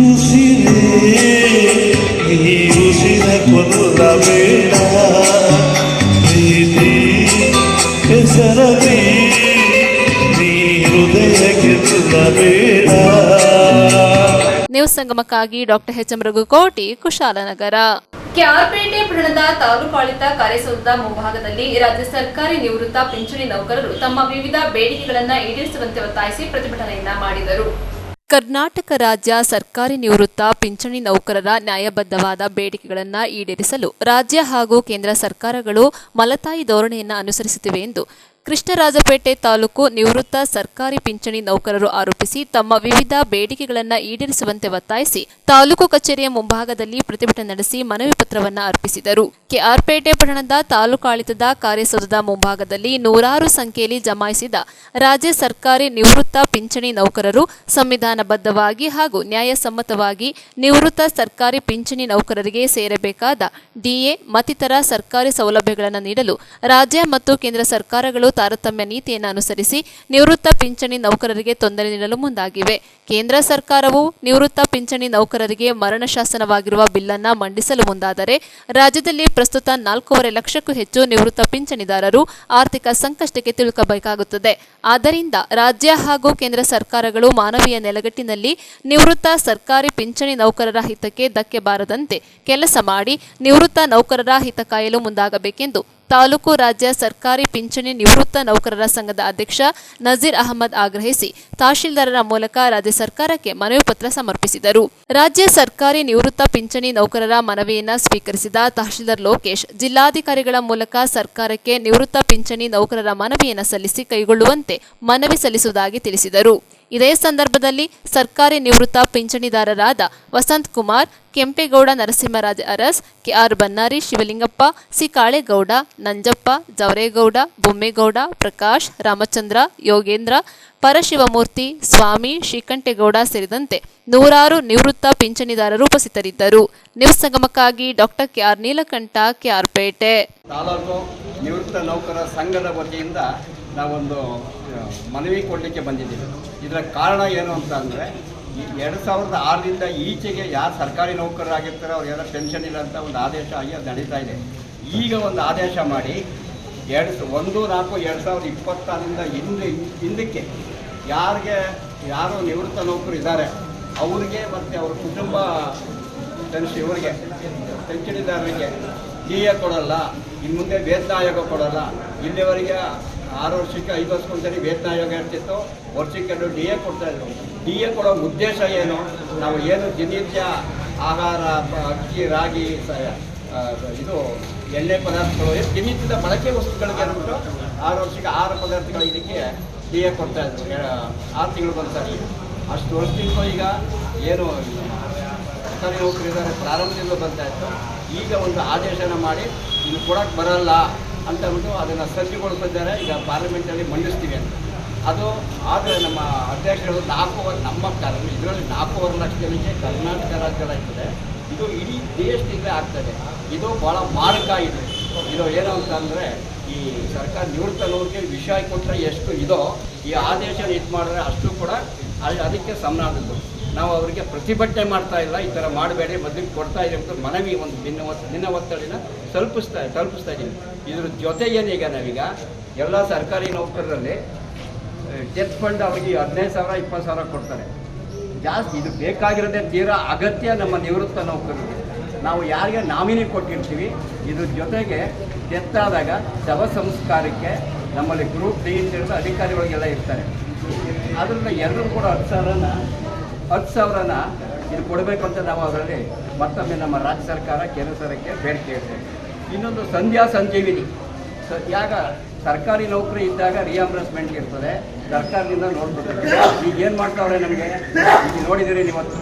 I: ಉಸಿರೇ ಈ ಉಸಿರ ಕೊಲ್ಲಬೇಡ ಪ್ರೀತಿ ಹೆಸರಲಿ ನೀ ಹೃದಯ ಗೆಲ್ಲಬೇಡ.
A: ನ್ಯೂಸ್ ಸಂಗಮಕ್ಕಾಗಿ doctor H M Raghukoti, Kushalnagar. KR Pete ಪಟ್ಟಣದ ತಾಲೂಕಾಡಳಿತ ಕಾರ್ಯಸೌಧದ ಮುಂಭಾಗದಲ್ಲಿ ರಾಜ್ಯ ಸರ್ಕಾರಿ ನಿವೃತ್ತ ಪಿಂಚಣಿ ನೌಕರರು ತಮ್ಮ ವಿವಿಧ ಬೇಡಿಕೆಗಳನ್ನು ಈಡೇರಿಸುವಂತೆ ಒತ್ತಾಯಿಸಿ ಪ್ರತಿಭಟನೆಯನ್ನ ಮಾಡಿದರು. ಕರ್ನಾಟಕ ರಾಜ್ಯ ಸರ್ಕಾರಿ ನಿವೃತ್ತ ಪಿಂಚಣಿ ನೌಕರರ ನ್ಯಾಯಬದ್ಧವಾದ ಬೇಡಿಕೆಗಳನ್ನು ಈಡೇರಿಸಲು ರಾಜ್ಯ ಹಾಗೂ ಕೇಂದ್ರ ಸರ್ಕಾರಗಳು ಮಲತಾಯಿ ಧೋರಣೆಯನ್ನು ಅನುಸರಿಸುತ್ತಿವೆ ಎಂದು ಕೃಷ್ಣರಾಜಪೇಟೆ ತಾಲೂಕು ನಿವೃತ್ತ ಸರ್ಕಾರಿ ಪಿಂಚಣಿ ನೌಕರರು ಆರೋಪಿಸಿ ತಮ್ಮ ವಿವಿಧ ಬೇಡಿಕೆಗಳನ್ನು ಈಡೇರಿಸುವಂತೆ ಒತ್ತಾಯಿಸಿ ತಾಲೂಕು ಕಚೇರಿಯ ಮುಂಭಾಗದಲ್ಲಿ ಪ್ರತಿಭಟನೆ ನಡೆಸಿ ಮನವಿ ಪತ್ರವನ್ನು ಅರ್ಪಿಸಿದರು. ಕೆಆರ್ಪೇಟೆ ಪಟ್ಟಣದ ತಾಲೂಕಾಡಳಿತದ ಕಾರ್ಯಸೌಧದ ಮುಂಭಾಗದಲ್ಲಿ ನೂರಾರು ಸಂಖ್ಯೆಯಲ್ಲಿ ಜಮಾಯಿಸಿದ ರಾಜ್ಯ ಸರ್ಕಾರಿ ನಿವೃತ್ತ ಪಿಂಚಣಿ ನೌಕರರು ಸಂವಿಧಾನಬದ್ಧವಾಗಿ ಹಾಗೂ ನ್ಯಾಯಸಮ್ಮತವಾಗಿ ನಿವೃತ್ತ ಸರ್ಕಾರಿ ಪಿಂಚಣಿ ನೌಕರರಿಗೆ ಸೇರಬೇಕಾದ ಡಿಎ ಮತ್ತಿತರ ಸರ್ಕಾರಿ ಸೌಲಭ್ಯಗಳನ್ನು ನೀಡಲು ರಾಜ್ಯ ಮತ್ತು ಕೇಂದ್ರ ಸರ್ಕಾರಗಳು ತಾರತಮ್ಯ ನೀತಿಯನ್ನು ಅನುಸರಿಸಿ ನಿವೃತ್ತ ಪಿಂಚಣಿ ನೌಕರರಿಗೆ ತೊಂದರೆ ನೀಡಲು ಮುಂದಾಗಿವೆ. ಕೇಂದ್ರ ಸರ್ಕಾರವು ನಿವೃತ್ತ ಪಿಂಚಣಿ ನೌಕರರಿಗೆ ಮರಣ ಶಾಸನವಾಗಿರುವ ಬಿಲ್ಲನ್ನು ಮಂಡಿಸಲು ಮುಂದಾದರೆ ರಾಜ್ಯದಲ್ಲಿ ಪ್ರಸ್ತುತ 4.5 ಲಕ್ಷಕ್ಕೂ ಹೆಚ್ಚು ನಿವೃತ್ತ ಪಿಂಚಣಿದಾರರು ಆರ್ಥಿಕ ಸಂಕಷ್ಟಕ್ಕೆ ತಿಳುಕಬೇಕಾಗುತ್ತದೆ. ಆದ್ದರಿಂದ ರಾಜ್ಯ ಹಾಗೂ ಕೇಂದ್ರ ಸರ್ಕಾರಗಳು ಮಾನವೀಯ ನೆಲೆಗಟ್ಟಿನಲ್ಲಿ ನಿವೃತ್ತ ಸರ್ಕಾರಿ ಪಿಂಚಣಿ ನೌಕರರ ಹಿತಕ್ಕೆ ಧಕ್ಕೆ ಬಾರದಂತೆ ಕೆಲಸ ಮಾಡಿ ನಿವೃತ್ತ ನೌಕರರ ಹಿತ ಕಾಯಲು ಮುಂದಾಗಬೇಕೆಂದು ತಾಲೂಕು ರಾಜ್ಯ ಸರ್ಕಾರಿ ಪಿಂಚಣಿ ನಿವೃತ್ತ ನೌಕರರ ಸಂಘದ ಅಧ್ಯಕ್ಷ ನಜೀರ್ ಅಹಮದ್ ಆಗ್ರಹಿಸಿ ತಹಶೀಲ್ದಾರರ ಮೂಲಕ ರಾಜ್ಯ ಸರ್ಕಾರಕ್ಕೆ ಮನವಿ ಪತ್ರ ಸಮರ್ಪಿಸಿದರು. ರಾಜ್ಯ ಸರ್ಕಾರಿ ನಿವೃತ್ತ ಪಿಂಚಣಿ ನೌಕರರ ಮನವಿಯನ್ನು ಸ್ವೀಕರಿಸಿದ ತಹಶೀಲ್ದಾರ್ ಲೋಕೇಶ್ ಜಿಲ್ಲಾಧಿಕಾರಿಗಳ ಮೂಲಕ ಸರ್ಕಾರಕ್ಕೆ ನಿವೃತ್ತ ಪಿಂಚಣಿ ನೌಕರರ ಮನವಿಯನ್ನು ಸಲ್ಲಿಸಿ ಕೈಗೊಳ್ಳುವಂತೆ ಮನವಿ ಸಲ್ಲಿಸುವುದಾಗಿ ತಿಳಿಸಿದರು. ಇದೇ ಸಂದರ್ಭದಲ್ಲಿ ಸರ್ಕಾರಿ ನಿವೃತ್ತ ಪಿಂಚಣಿದಾರರಾದ ವಸಂತ್ ಕುಮಾರ್, ಕೆಂಪೇಗೌಡ, ನರಸಿಂಹರಾಜ ಅರಸ್, ಕೆಆರ್ ಬನ್ನಾರಿ, ಶಿವಲಿಂಗಪ್ಪ, ಸಿ ಕಾಳೇಗೌಡ, ನಂಜಪ್ಪ, ಜವರೇಗೌಡ, ಬೊಮ್ಮೇಗೌಡ, ಪ್ರಕಾಶ್, ರಾಮಚಂದ್ರ, ಯೋಗೇಂದ್ರ, ಪರಶಿವಮೂರ್ತಿ, ಸ್ವಾಮಿ, ಶ್ರೀಕಂಠೇಗೌಡ ಸೇರಿದಂತೆ ನೂರಾರು ನಿವೃತ್ತ ಪಿಂಚಣಿದಾರರು ಉಪಸ್ಥಿತರಿದ್ದರು. ನ್ಯೂಸ್ ಸಂಗಮಕ್ಕಾಗಿ ಡಾಕ್ಟರ್ ಕೆಆರ್ ನೀಲಕಂಠ, ಕೆಆರ್ಪೇಟೆ.
J: ತಾಲೂಕು ನಿವೃತ್ತ ನೌಕರರ ಸಂಘದ ವತಿಯಿಂದ ನಾವೊಂದು ಮನವಿ ಕೊಡಲಿಕ್ಕೆ ಬಂದಿದ್ದೀವಿ. ಇದರ ಕಾರಣ ಏನು ಅಂತ ಅಂದರೆ 2006ರಿಂದ ಈಚೆಗೆ ಯಾರು ಸರ್ಕಾರಿ ನೌಕರರಾಗಿರ್ತಾರೆ ಅವ್ರಿಗೆಲ್ಲ ಪೆನ್ಷನ್ ಇಲ್ಲ ಅಂತ ಒಂದು ಆದೇಶ ಆಗಿ ಅದು ನಡೀತಾ ಇದೆ. ಈಗ ಒಂದು ಆದೇಶ ಮಾಡಿ 1/4/2026ರಿಂದ ಹಿಂದಕ್ಕೆ ಯಾರು ನಿವೃತ್ತ ನೌಕರು ಇದ್ದಾರೆ ಅವರಿಗೆ ಮತ್ತು ಅವ್ರ ಕುಟುಂಬ ಇವರಿಗೆ ಪೆನ್ಷನಿದಾರರಿಗೆ DA ಕೊಡಲ್ಲ, ಇನ್ನು ಮುಂದೆ ವೇತನ ಆಯೋಗ ಕೊಡಲ್ಲ. ಇಲ್ಲಿವರೆಗೆ 6 ವರ್ಷಕ್ಕೆ 5 ವರ್ಷಕ್ಕೊಂದ್ಸರಿ ವೇತನ ಆಯೋಗ ಇರ್ತಿತ್ತು, ವರ್ಷಕ್ಕೆ DA ಕೊಡ್ತಾಯಿದ್ರು. DA ಕೊಡೋ ಉದ್ದೇಶ ಏನು? ನಾವು ಏನು ದಿನನಿತ್ಯ ಆಹಾರ, ಅಕ್ಕಿ, ರಾಗಿ, ಇದು ಎಣ್ಣೆ ಪದಾರ್ಥಗಳು ದಿನನಿತ್ಯದ ಬಳಕೆ ವಸ್ತುಗಳಿಗೆ ಅಂದ್ಬಿಟ್ಟು 6 ವರ್ಷಕ್ಕೆ 6 ಪದಾರ್ಥಗಳು ಇದಕ್ಕೆ DA ಕೊಡ್ತಾಯಿದ್ರು 6 ತಿಂಗಳಿಗೊಂದ್ಸರಿ. ಅಷ್ಟು ವರ್ಷದಿಂದ ಈಗ ಏನು ಸರ್ಕಾರಿ ನೌಕರಿದ್ದಾರೆ ಪ್ರಾರಂಭದಿಂದ ಬರ್ತಾಯಿತ್ತು. ಈಗ ಒಂದು ಆದೇಶನ ಮಾಡಿ ಇನ್ನು ಕೊಡೋಕ್ಕೆ ಬರಲ್ಲ ಅಂತ ಅಂದ್ಬಿಟ್ಟು ಅದನ್ನು ಸಜ್ಜುಗೊಳಿಸಿದ್ದಾರೆ. ಈಗ ಪಾರ್ಲಿಮೆಂಟಲ್ಲಿ ಮಂಡಿಸ್ತೀವಿ ಅಂತ. ಅದು ಆದರೆ ನಮ್ಮ ಅಧ್ಯಕ್ಷರು 4 ನಮ್ಮ ಇದರಲ್ಲಿ 4.5 ಲಕ್ಷ ಜನಕ್ಕೆ ಕರ್ನಾಟಕ ರಾಜ್ಯಗಳಾಗ್ತದೆ. ಇದು ಇಡೀ ದೇಶದಿಂದ ಆಗ್ತದೆ. ಇದು ಭಾಳ ಮಾರಕ ಇದೆ. ಇದು ಏನು ಅಂತ ಅಂದರೆ ಈ ಸರ್ಕಾರ ನಿವೃತ್ತ ನೌಕರಿಗೆ ವಿಷಯ ಕೊಟ್ಟರೆ ಎಷ್ಟು ಇದೋ ಈ ಆದೇಶ ಇದು ಮಾಡಿದ್ರೆ ಅಷ್ಟು ಕೂಡ ಅದಕ್ಕೆ ಸಮನಾದದ್ದು. ನಾವು ಅವರಿಗೆ ಪ್ರತಿಭಟನೆ ಮಾಡ್ತಾ ಇಲ್ಲ, ಈ ಥರ ಮಾಡಬೇಡಿ, ಬದಲಿಗೆ ಕೊಡ್ತಾ ಇದ್ದೀವಿ ಅಂತ ಮನವಿ ಒಂದು ದಿನ ಒತ್ತಡಿನ ತಲುಪಿಸ್ತಾ ಇದ್ದೀವಿ. ಇದ್ರ ಜೊತೆಗೇನೀಗ ನಾವೀಗ ಎಲ್ಲ ಸರ್ಕಾರಿ ನೌಕರರಲ್ಲಿ ಡೆತ್ ಫಂಡ್ ಅವರಿಗೆ 15,000 20,000 ಕೊಡ್ತಾರೆ. ಜಾಸ್ತಿ ಇದು ಬೇಕಾಗಿರೋದೇ ತೀರಾ ಅಗತ್ಯ ನಮ್ಮ ನಿವೃತ್ತ ನೌಕರರಿಗೆ. ನಾವು ಯಾರಿಗೆ ನಾಮಿನಿ ಕೊಟ್ಟಿರ್ತೀವಿ, ಇದ್ರ ಜೊತೆಗೆ ಡೆತ್ ಆದಾಗ ಶವ ಸಂಸ್ಕಾರಕ್ಕೆ ನಮ್ಮಲ್ಲಿ ಗ್ರೂಪ್ ಡಿ ಅಂತ ಅಧಿಕಾರಿಗಳಿಗೆಲ್ಲ ಇರ್ತಾರೆ. ಅದರಿಂದ ಎಲ್ಲರೂ ಕೂಡ 10,000ನ ಇದು ಕೊಡಬೇಕು ಅಂತ ನಾವು ಅದರಲ್ಲಿ ಮತ್ತೊಮ್ಮೆ ನಮ್ಮ ರಾಜ್ಯ ಸರ್ಕಾರ, ಕೇಂದ್ರ ಸರ್ಕಾರಕ್ಕೆ ಬೇಡಿಕೆ ಇರ್ತೇವೆ. ಇನ್ನೊಂದು ಸಂಧ್ಯಾ ಸಂಜೀವಿನಿ ಯಾಗ ಸರ್ಕಾರಿ ನೌಕರಿ ಇದ್ದಾಗ ರಿಯಂಬರ್ಸ್ಮೆಂಟ್ ಇರ್ತದೆ, ಸರ್ಕಾರದಿಂದ ನೋಡ್ಬೇಕು. ಈಗ ಏನು ಮಾಡ್ತಾವ್ರೆ ನಮಗೆ, ಈಗ ನೋಡಿದ್ದೀರಿ ನೀವತ್ತು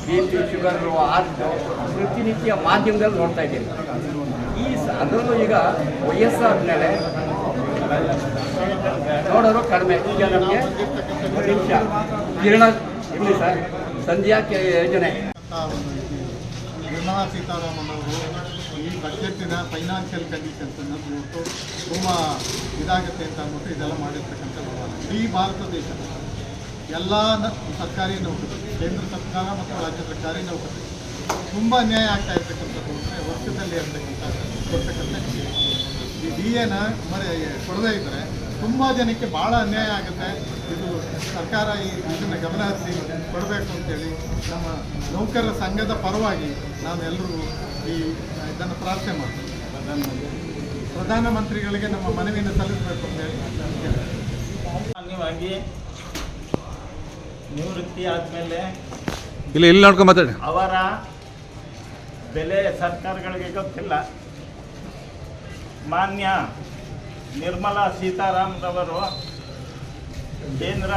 J: BP, ಶುಗರು, ಹಾರ್ಟು ಪ್ರತಿನಿತ್ಯ ಮಾಧ್ಯಮದಲ್ಲಿ ನೋಡ್ತಾ ಇದ್ದೀರಿ. ಅದರಲ್ಲೂ ಈಗ ವಯಸ್ಸಾದ್ಮೇಲೆ ನೋಡೋರು ಕಡಿಮೆ. ಈಗ ನಮಗೆ ಒಂದು ನಿಮಿಷ ಕಿರಣ ಇರಲಿ ಸರ್, ಸಂಧ್ಯಾ ಯೋಜನೆ.
K: ನಿರ್ಮಲಾ ಸೀತಾರಾಮನ್ ಅವರು ಈ ಬಜೆಟ್ಟಿನ ಫೈನಾನ್ಷಿಯಲ್ ಕಂಡೀಷನ್ಸನ್ನು ತುಂಬ ಇದಾಗುತ್ತೆ ಅಂತ ಅಂದ್ಬಿಟ್ಟು ಇದೆಲ್ಲ ಮಾಡಿರ್ತಕ್ಕಂಥ ಈ ಭಾರತ ದೇಶ ಎಲ್ಲ ಸರ್ಕಾರಿ ನೌಕರರು, ಕೇಂದ್ರ ಸರ್ಕಾರ ಮತ್ತು ರಾಜ್ಯ ಸರ್ಕಾರಿ ನೌಕರರು ತುಂಬ ಅನ್ಯಾಯ ಆಗ್ತಾ ಇರ್ತಕ್ಕಂಥದ್ದು ಅಂದರೆ ವರ್ಷದಲ್ಲಿ ಕೊಡ್ತಕ್ಕಂಥ ಈ DAನ ಕೊಡದೇ ಇದ್ದರೆ ತುಂಬ ಜನಕ್ಕೆ ಭಾಳ ಅನ್ಯಾಯ ಆಗುತ್ತೆ. ಇದು ಸರ್ಕಾರ ಇದನ್ನು ಗಮನ ಹರಿಸಿ ಕೊಡಬೇಕು ಅಂತೇಳಿ ನಮ್ಮ ನೌಕರರ ಸಂಘದ ಪರವಾಗಿ ನಾವೆಲ್ಲರೂ ಇದನ್ನು ಪ್ರಾರ್ಥನೆ ಮಾಡ್ತೀವಿ. ಪ್ರಧಾನಮಂತ್ರಿಗಳಿಗೆ ನಮ್ಮ ಮನವಿಯನ್ನು ಸಲ್ಲಿಸಬೇಕು ಅಂತೇಳಿ
L: ಸಾಮಾನ್ಯವಾಗಿ ನಿವೃತ್ತಿ ಆದಮೇಲೆ
M: ಇಲ್ಲಿ ನೋಡ್ಕೊಂಡು ಮಾತಾಡಿ.
L: ಅವರ ಬೆಲೆ ಸರ್ಕಾರಗಳಿಗೆ ಗೊತ್ತಿಲ್ಲ. ಮಾನ್ಯ ನಿರ್ಮಲಾ ಸೀತಾರಾಮನ್ ಕೇಂದ್ರ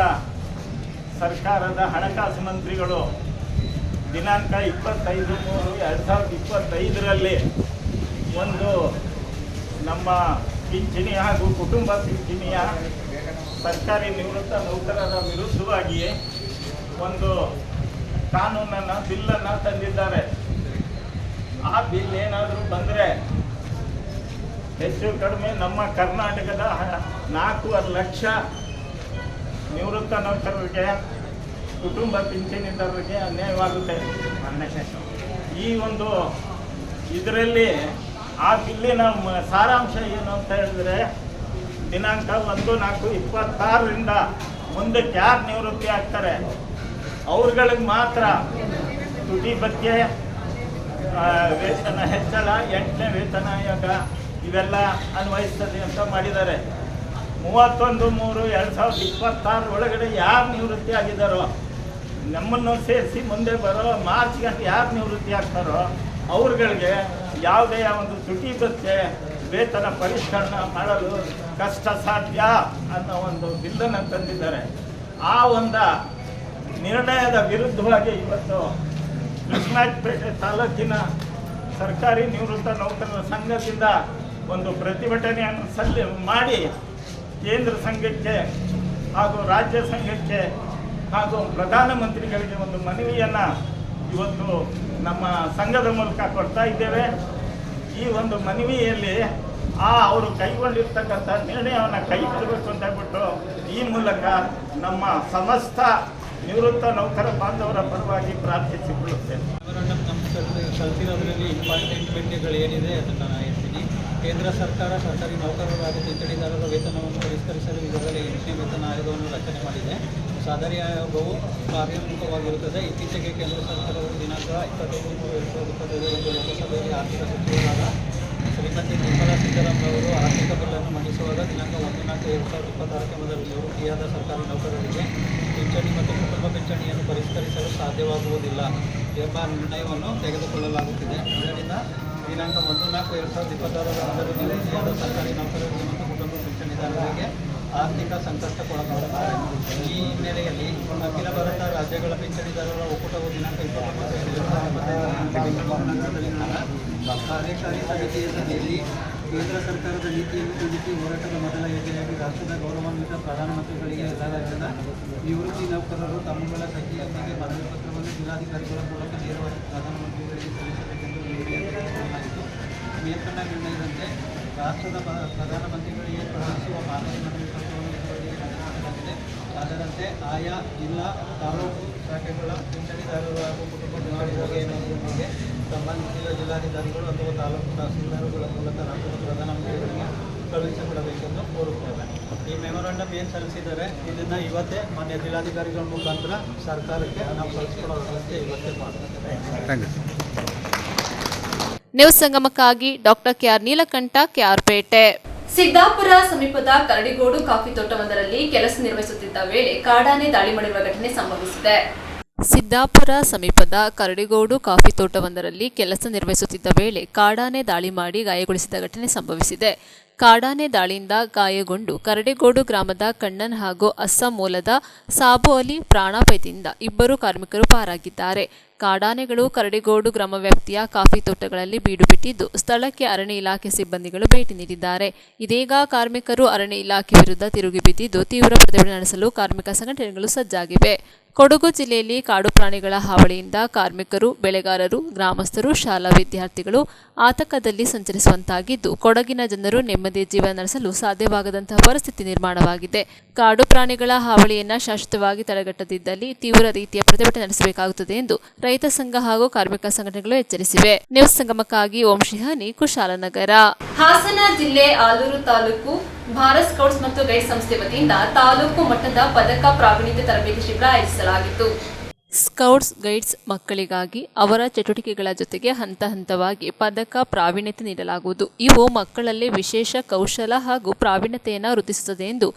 L: ಸರ್ಕಾರದ ಹಣಕಾಸು ಮಂತ್ರಿಗಳು ದಿನಾಂಕ 25/3/2025 ಒಂದು ನಮ್ಮ ಪಿಂಚಣಿ ಹಾಗೂ ಕುಟುಂಬ ಪಿಂಚಣಿಯ ಸರ್ಕಾರಿ ನಿವೃತ್ತ ನೌಕರರ ವಿರುದ್ಧವಾಗಿ ಒಂದು ಕಾನೂನನ್ನು ಬಿಲ್ಲನ್ನು ತಂದಿದ್ದಾರೆ. ಆ ಬಿಲ್ ಏನಾದರೂ ಬಂದರೆ ಹೆಚ್ಚು ಕಡಿಮೆ ನಮ್ಮ ಕರ್ನಾಟಕದ 4.5 ಲಕ್ಷ ನಿವೃತ್ತ ನೌಕರರಿಗೆ, ಕುಟುಂಬ ಪಿಂಚಣಿದಾರರಿಗೆ ಅನ್ಯಾಯವಾಗುತ್ತೆ. ಈ ಒಂದು ಇದರಲ್ಲಿ ಆ ಬಿಲ್ಲಿನ ಸಾರಾಂಶ ಏನು ಅಂತ ಹೇಳಿದ್ರೆ, ದಿನಾಂಕ 1/4/26 ಮುಂದಕ್ಕೆ ಯಾರು ನಿವೃತ್ತಿ ಆಗ್ತಾರೆ ಅವ್ರುಗಳಿಗೆ ಮಾತ್ರ ತುಟಿ ಭತ್ಯೆ, ವೇತನ ಹೆಚ್ಚಳ, 8ನೇ ವೇತನ ಆಯೋಗ ಇವೆಲ್ಲ ಅನ್ವಯಿಸ್ತದೆ ಅಂತ ಮಾಡಿದ್ದಾರೆ. 31/3/2026 ಒಳಗಡೆ ಯಾರು ನಿವೃತ್ತಿ ಆಗಿದ್ದಾರೋ, ನಮ್ಮನ್ನು ಸೇರಿಸಿ ಮುಂದೆ ಬರೋ ಮಾರ್ಚ್ ಗಂಟೆ ಯಾರು ನಿವೃತ್ತಿ ಆಗ್ತಾರೋ ಅವ್ರುಗಳಿಗೆ ಯಾವುದೇ ಒಂದು ತುಟಿ ಭತ್ಯೆ, ವೇತನ ಪರಿಷ್ಕರಣೆ ಮಾಡಲು ಕಷ್ಟ ಸಾಧ್ಯ ಅನ್ನೋ ಒಂದು ಬಿಲ್ಲನ್ನು ತಂದಿದ್ದಾರೆ. ಆ ಒಂದು ನಿರ್ಣಯದ ವಿರುದ್ಧವಾಗಿ ಇವತ್ತು ಕೃಷ್ಣರಾಜಪೇಟೆ ತಾಲೂಕಿನ ಸರ್ಕಾರಿ ನಿವೃತ್ತ ನೌಕರರ ಸಂಘದಿಂದ ಒಂದು ಪ್ರತಿಭಟನೆಯನ್ನು ಮಾಡಿ ಕೇಂದ್ರ ಸಂಘಕ್ಕೆ ಹಾಗೂ ರಾಜ್ಯ ಸಂಘಕ್ಕೆ ಹಾಗೂ ಪ್ರಧಾನಮಂತ್ರಿಗಳಿಗೆ ಒಂದು ಮನವಿಯನ್ನು ಇವತ್ತು ನಮ್ಮ ಸಂಘದ ಮೂಲಕ ಕೊಡ್ತಾ ಇದ್ದೇವೆ. ಈ ಒಂದು ಮನವಿಯಲ್ಲಿ ಅವರು ಕೈಗೊಂಡಿರ್ತಕ್ಕಂಥ ನಿರ್ಣಯವನ್ನು ಕೈ ಬಿಡಬೇಕು ಅಂತ ಹೇಳ್ಬಿಟ್ಟು ಈ ಮೂಲಕ ನಮ್ಮ ಸಮಸ್ತ ನಿವೃತ್ತ ನೌಕರ ಬಾಂಧವರ ಪರವಾಗಿ ಪ್ರಾರ್ಥಿಸಿಕೊಳ್ಳುತ್ತೇನೆ.
N: ಕಲ್ತಿರೋದ್ರಲ್ಲಿ ಇಂಪಾರ್ಟೆಂಟ್ ಬಿಲ್ಗಳು ಏನಿದೆ ಅದನ್ನು ನಾನು ಹೇಳ್ತೀನಿ. ಕೇಂದ್ರ ಸರ್ಕಾರ ಸರ್ಕಾರಿ ನೌಕರರು ಹಾಗೂ ಪಿಂಚಣಿದಾರರ ವೇತನವನ್ನು ಪರಿಷ್ಕರಿಸಲು ಈಗಾಗಲೇ 8ನೇ ವೇತನ ಆಯೋಗವನ್ನು ರಚನೆ ಮಾಡಿದೆ. ಸದರಿ ಆಯೋಗವು ಕಾರ್ಯೋನ್ಮುಖವಾಗಿರುತ್ತದೆ. ಇತ್ತೀಚೆಗೆ ಕೇಂದ್ರ ಸರ್ಕಾರವು ದಿನಾಂಕ 25/3/2025 ಲೋಕಸಭೆಯಲ್ಲಿ ಆರ್ಥಿಕ ಸಚಿವರಾದ ಶ್ರೀಮತಿ ನಿರ್ಮಲಾ ಸೀತಾರಾಮನ್ ಅವರು ಆರ್ಥಿಕ ಬಿಲ್ಲನ್ನು ಮಂಡಿಸುವಾಗ ದಿನಾಂಕ 1/4/2026 ಮೊದಲು ನಿವೃತ್ತಿಯಾದ ಸರ್ಕಾರಿ ನೌಕರರಿಗೆ ಪಿಂಚಣಿ ಮತ್ತು ಕುಟುಂಬ ಪಿಂಚಣಿಯನ್ನು ಪರಿಷ್ಕರಿಸಲು ಸಾಧ್ಯವಾಗುವುದಿಲ್ಲ ಎಂಬ ನಿರ್ಣಯವನ್ನು ತೆಗೆದುಕೊಳ್ಳಲಾಗುತ್ತಿದೆ. ಇದರಿಂದ ದಿನಾಂಕ 1/4/2026 ಮೊದಲು ನಿವೃತ್ತಿಯಾದ ಸರ್ಕಾರಿ ನೌಕರರಿಗೆ ಮತ್ತು ಕುಟುಂಬ ಪಿಂಚಣಿದಾರರಿಗೆ ಆರ್ಥಿಕ ಸಂಕಷ್ಟಕ್ಕೊಳಗಾಗುತ್ತಾರೆ. ಈ ಹಿನ್ನೆಲೆಯಲ್ಲಿ ಅಖಿಲ ಭಾರತ ರಾಜ್ಯಗಳ ಪಿಂಚಣಿದಾರರ ಒಕ್ಕೂಟವು ದಿನಾಂಕ 29/2025 ಕಾರ್ಯಕಾರಿ ಸಮಿತಿಯ ಸಭೆಯಲ್ಲಿ ಕೇಂದ್ರ ಸರ್ಕಾರದ ನೀತಿಯನ್ನು ಖಂಡಿಸಿ ಹೋರಾಟದ ಮೊದಲ ಹೆಜ್ಜೆಯಾಗಿ ರಾಷ್ಟ್ರದ ಗೌರವಾನ್ವಿತ ಪ್ರಧಾನಮಂತ್ರಿಗಳಿಗೆ ಎಲ್ಲ ರಾಜ್ಯದ ನಿವೃತ್ತಿ ನೌಕರರು ತಮ್ಮಗಳ ಸಂಖ್ಯೆಯೊಂದಿಗೆ ಮನವಿ ಪತ್ರವನ್ನು ಜಿಲ್ಲಾಧಿಕಾರಿಗಳ ಮೂಲಕ ನೇರವಾಗಿ ಪ್ರಧಾನಮಂತ್ರಿಗಳಿಗೆ ಸಲ್ಲಿಸಬೇಕೆಂದು ನಿರ್ಣಯಿಸಲಾಯಿತು. ಮೇಲ್ಕಂಡ ನಿರ್ಣಯದಂತೆ ರಾಷ್ಟ್ರದ ಪ್ರಧಾನಮಂತ್ರಿಗಳಿಗೆ ಕಳುಹಿಸುವ ಮಾದರಿ ಮನವಿ ಪತ್ರವನ್ನು ಇದುವರೆಗೆ ನಡೆಸಲಾಗಿದೆ. ಅದರಂತೆ ಆಯಾ ಜಿಲ್ಲಾ ತಾಲೂಕು ಶಾಖೆಗಳ ಪಿಂಚಣಿದಾರರು ಹಾಗೂ ಕುಟುಂಬ ಪಿಂಚಣಿದಾರರಿಗೆ ಸಂಬಂಧಿಸಿದ ಜಿಲ್ಲಾಧಿಕಾರಿಗಳು ಅಥವಾ ತಾಲೂಕು ತಹಸೀಲ್ದಾರ್ಗಳ ಮೂಲಕ ರಾಷ್ಟ್ರದ ಪ್ರಧಾನಮಂತ್ರಿಗಳಿಗೆ ಕಳುಹಿಸಿಕೊಡಬೇಕೆಂದು ಕೋರುತ್ತೇವೆ. ಈ ಮೆಮೊರಾಂಡಮ್ ಏನು ಸಲ್ಲಿಸಿದ್ದಾರೆ ಇದನ್ನು ಇವತ್ತೇ ಮಾನ್ಯ ಜಿಲ್ಲಾಧಿಕಾರಿಗಳ ಮುಖಾಂತರ ಸರ್ಕಾರಕ್ಕೆ ನಾವು ಕಳಿಸಿಕೊಡೋ ವ್ಯವಸ್ಥೆ ಇವತ್ತೇ ಮಾಡ್ತೇವೆ.
A: ನ್ಯೂಸ್ ಸಂಗಮಕ್ಕಾಗಿ ಡಾಕ್ಟರ್ ಕೆಆರ್ ನೀಲಕಂಠ, ಕೆಆರ್ಪೇಟೆ. ಸಿದ್ದಾಪುರ ಸಮೀಪದ ಕರಡಿಗೋಡು ಕಾಫಿ ತೋಟವೊಂದರಲ್ಲಿ ಕೆಲಸ ನಿರ್ವಹಿಸುತ್ತಿದ್ದ ವೇಳೆ ಕಾಡಾನೆ ದಾಳಿ ಮಾಡಿರುವ ಘಟನೆ ಸಂಭವಿಸಿದೆ. ಸಿದ್ದಾಪುರ ಸಮೀಪದ ಕರಡಿಗೋಡು ಕಾಫಿ ತೋಟವೊಂದರಲ್ಲಿ ಕೆಲಸ ನಿರ್ವಹಿಸುತ್ತಿದ್ದ ವೇಳೆ ಕಾಡಾನೆ ದಾಳಿ ಮಾಡಿ ಗಾಯಗೊಳಿಸಿದ ಘಟನೆ ಸಂಭವಿಸಿದೆ. ಕಾಡಾನೆ ದಾಳಿಯಿಂದ ಗಾಯಗೊಂಡು ಕರಡಿಗೋಡು ಗ್ರಾಮದ ಕಣ್ಣನ್ ಹಾಗೂ ಅಸ್ಸಾಂ ಮೂಲದ ಸಾಬು ಅಲಿ ಪ್ರಾಣಾಪಾಯದಿಂದ ಇಬ್ಬರು ಕಾರ್ಮಿಕರು ಪಾರಾಗಿದ್ದಾರೆ. ಕಾಡಾನೆಗಳು ಕರಡಿಗೋಡು ಗ್ರಾಮ ವ್ಯಾಪ್ತಿಯ ಕಾಫಿ ತೋಟಗಳಲ್ಲಿ ಬೀಡು ಬಿಟ್ಟಿದ್ದು ಸ್ಥಳಕ್ಕೆ ಅರಣ್ಯ ಇಲಾಖೆ ಸಿಬ್ಬಂದಿಗಳು ಭೇಟಿ ನೀಡಿದ್ದಾರೆ. ಇದೀಗ ಕಾರ್ಮಿಕರು ಅರಣ್ಯ ಇಲಾಖೆ ವಿರುದ್ಧ ತಿರುಗಿ ಬಿದ್ದಿದ್ದು ತೀವ್ರ ಪ್ರತಿಭಟನೆ ನಡೆಸಲು ಕಾರ್ಮಿಕ ಸಂಘಟನೆಗಳು ಸಜ್ಜಾಗಿವೆ. ಕೊಡಗು ಜಿಲ್ಲೆಯಲ್ಲಿ ಕಾಡು ಪ್ರಾಣಿಗಳ ಹಾವಳಿಯಿಂದ ಕಾರ್ಮಿಕರು, ಬೆಳೆಗಾರರು, ಗ್ರಾಮಸ್ಥರು, ಶಾಲಾ ವಿದ್ಯಾರ್ಥಿಗಳು ಆತಂಕದಲ್ಲಿ ಸಂಚರಿಸುವಂತಾಗಿದ್ದು, ಕೊಡಗಿನ ಜನರು ನೆಮ್ಮದಿ ಜೀವನ ನಡೆಸಲು ಸಾಧ್ಯವಾಗದಂತಹ ಪರಿಸ್ಥಿತಿ ನಿರ್ಮಾಣವಾಗಿದೆ. ಕಾಡು ಪ್ರಾಣಿಗಳ ಹಾವಳಿಯನ್ನು ಶಾಶ್ವತವಾಗಿ ತಡೆಗಟ್ಟದಿದ್ದಲ್ಲಿ ತೀವ್ರ ರೀತಿಯ ಪ್ರತಿಭಟನೆ ನಡೆಸಬೇಕಾಗುತ್ತದೆ ಎಂದು ರೈತ ಸಂಘ ಹಾಗೂ ಕಾರ್ಮಿಕ ಸಂಘಟನೆಗಳು ಎಚ್ಚರಿಸಿವೆ. ನ್ಯೂಸ್ ಸಂಗಮಕ್ಕಾಗಿ ಓಂ ಶಿಹಾನಿ, ಕುಶಾಲನಗರ. ಹಾಸನ ಜಿಲ್ಲೆ ಆಲೂರು ತಾಲೂಕು ಭಾರತ್ ಸ್ಕೌಟ್ಸ್ ಮತ್ತು ಗೈಡ್ಸ್ ಸಂಸ್ಥೆ ವತಿಯಿಂದ ತಾಲೂಕು ಮಟ್ಟದ ಪದಕ ಪ್ರಾವೀಣ್ಯತೆ ತರಬೇತಿ ಶಿಬಿರ ಆಯೋಜಿಸಲಾಗಿತ್ತು. ಸ್ಕೌಟ್ಸ್ ಗೈಡ್ಸ್ ಮಕ್ಕಳಿಗಾಗಿ ಅವರ ಚಟುವಟಿಕೆಗಳ ಜೊತೆಗೆ ಹಂತ ಹಂತವಾಗಿ ಪದಕ ಪ್ರಾವೀಣ್ಯತೆ ನೀಡಲಾಗುವುದು. ಇವು ಮಕ್ಕಳಲ್ಲಿ ವಿಶೇಷ ಕೌಶಲ ಹಾಗೂ ಪ್ರಾವೀಣ್ಯತೆಯನ್ನು ವೃದ್ಧಿಸುತ್ತದೆ ಎಂದು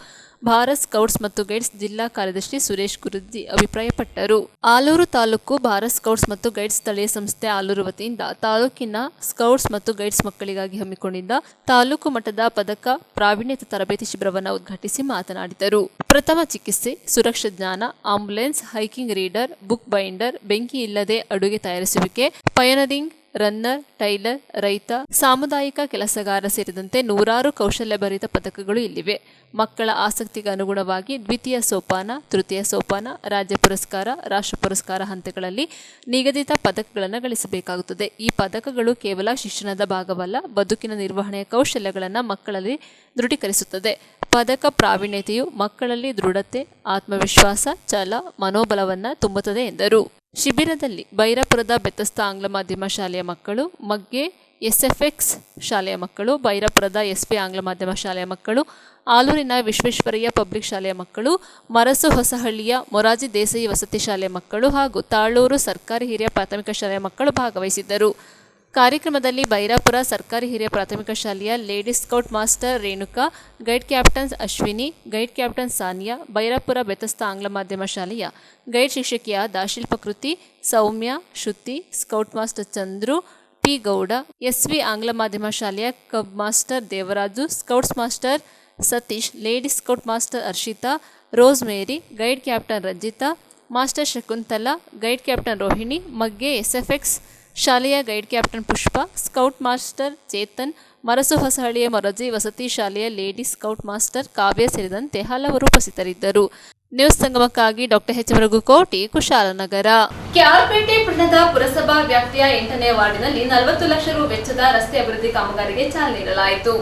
A: ಭಾರತ್ ಸ್ಕೌಟ್ಸ್ ಮತ್ತು ಗೈಡ್ಸ್ ಜಿಲ್ಲಾ ಕಾರ್ಯದರ್ಶಿ ಸುರೇಶ್ ಗುರುಜಿ ಅಭಿಪ್ರಾಯಪಟ್ಟರು. ಆಲೂರು ತಾಲೂಕು ಭಾರತ್ ಸ್ಕೌಟ್ಸ್ ಮತ್ತು ಗೈಡ್ಸ್ ಸ್ಥಳೀಯ ಸಂಸ್ಥೆ ಆಲೂರು ವತಿಯಿಂದ ತಾಲೂಕಿನ ಸ್ಕೌಟ್ಸ್ ಮತ್ತು ಗೈಡ್ಸ್ ಮಕ್ಕಳಿಗಾಗಿ ಹಮ್ಮಿಕೊಂಡಿದ್ದ ತಾಲೂಕು ಮಟ್ಟದ ಪದಕ ಪ್ರಾವೀಣ್ಯತೆ ತರಬೇತಿ ಶಿಬಿರವನ್ನು ಉದ್ಘಾಟಿಸಿ ಮಾತನಾಡಿದರು. ಪ್ರಥಮ ಚಿಕಿತ್ಸೆ, ಸುರಕ್ಷಾ ಜ್ಞಾನ, ambulance, hiking reader, book binder, ಬೆಂಕಿ ಇಲ್ಲದೆ ಅಡುಗೆ ತಯಾರಿಸುವಿಕೆ, ಪಯನರಿಂಗ್, ರನ್ನರ್, ಟೈಲರ್, ರೈತ, ಸಾಮುದಾಯಿಕ ಕೆಲಸಗಾರ ಸೇರಿದಂತೆ ನೂರಾರು ಕೌಶಲ್ಯಭರಿತ ಪದಕಗಳು ಇಲ್ಲಿವೆ. ಮಕ್ಕಳ ಆಸಕ್ತಿಗೆ ಅನುಗುಣವಾಗಿ ದ್ವಿತೀಯ ಸೋಪಾನ, ತೃತೀಯ ಸೋಪಾನ, ರಾಜ್ಯ ಪುರಸ್ಕಾರ, ರಾಷ್ಟ್ರ ಪುರಸ್ಕಾರ ಹಂತಗಳಲ್ಲಿ ನಿಗದಿತ ಪದಕಗಳನ್ನು ಗಳಿಸಬೇಕಾಗುತ್ತದೆ. ಈ ಪದಕಗಳು ಕೇವಲ ಶಿಕ್ಷಣದ ಭಾಗವಲ್ಲ, ಬದುಕಿನ ನಿರ್ವಹಣೆಯ ಕೌಶಲ್ಯಗಳನ್ನು ಮಕ್ಕಳಲ್ಲಿ ದೃಢೀಕರಿಸುತ್ತದೆ. ಪದಕ ಪ್ರಾವೀಣ್ಯತೆಯು ಮಕ್ಕಳಲ್ಲಿ ದೃಢತೆ, ಆತ್ಮವಿಶ್ವಾಸ, ಛಲ, ಮನೋಬಲವನ್ನು ತುಂಬುತ್ತದೆ ಎಂದರು. ಶಿಬಿರದಲ್ಲಿ ಬೈರಾಪುರದ ಬೆತ್ತಸ್ತ ಆಂಗ್ಲ ಮಾಧ್ಯಮ ಶಾಲೆಯ ಮಕ್ಕಳು, ಮಗ್ಗೆ ಎಸ್ಎಫ್ಎಕ್ಸ್ ಶಾಲೆಯ ಮಕ್ಕಳು, ಬೈರಾಪುರದ ಎಸ್ಪಿ ಆಂಗ್ಲ ಮಾಧ್ಯಮ ಶಾಲೆಯ ಮಕ್ಕಳು, ಆಲೂರಿನ ವಿಶ್ವೇಶ್ವರಯ್ಯ ಪಬ್ಲಿಕ್ ಶಾಲೆಯ ಮಕ್ಕಳು, ಮರಸು ಹೊಸಹಳ್ಳಿಯ ಮೊರಾರ್ಜಿ ದೇಸಾಯಿ ವಸತಿ ಶಾಲೆಯ ಮಕ್ಕಳು ಹಾಗೂ ತಾಳೂರು ಸರ್ಕಾರಿ ಹಿರಿಯ ಪ್ರಾಥಮಿಕ ಶಾಲೆಯ ಮಕ್ಕಳು ಭಾಗವಹಿಸಿದ್ದರು. ಕಾರ್ಯಕ್ರಮದಲ್ಲಿ ಬೈರಾಪುರ ಸರ್ಕಾರಿ ಹಿರಿಯ ಪ್ರಾಥಮಿಕ ಶಾಲೆಯ ladies scout master Renuka, guide captain Ashwini, guide captain Sania, Bairapura ಬೆತ್ತಸ್ತ ಆಂಗ್ಲ ಮಾಧ್ಯಮ ಶಾಲೆಯ ಗೈಡ್ ಶಿಕ್ಷಕಿಯಾದ Shilpakriti, Soumya, Shruti, scout master Chandru, P Gowda, SV ಆಂಗ್ಲ ಮಾಧ್ಯಮ ಶಾಲೆಯ cub master Devaraju, scouts master Satish, ladies scout master Harshitha, Rose Mary, guide captain Ranjitha, master Shakuntala, guide captain Rohini, Magge SFX ಶಾಲೆಯ guide captain Pushpa, scout master Chetan, Marasu ಹೊಸಹಳ್ಳಿಯ ಮೊರಾರ್ಜಿ ವಸತಿ ಶಾಲೆಯ ಲೇಡಿ ಸ್ಕೌಟ್ ಮಾಸ್ಟರ್ ಕಾವ್ಯ ಸೇರಿದಂತೆ ಹಲವರು ಉಪಸ್ಥಿತರಿದ್ದರು. ನ್ಯೂಸ್ ಸಂಗಮಕ್ಕಾಗಿ ಡಾಕ್ಟರ್ ಎಚ್ ಮರಗುಕೋಟಿ, ಕುಶಾಲನಗರ. ಕೆಆರ್ಪೇಟೆ ಪಟ್ಟಣದ ಪುರಸಭಾ ವ್ಯಾಪ್ತಿಯ 8ನೇ ವಾರ್ಡಿನಲ್ಲಿ 40 ಲಕ್ಷ ರು ವೆಚ್ಚದ ರಸ್ತೆ ಅಭಿವೃದ್ಧಿ ಕಾಮಗಾರಿಗೆ ಚಾಲನೆ ನೀಡಲಾಯಿತು.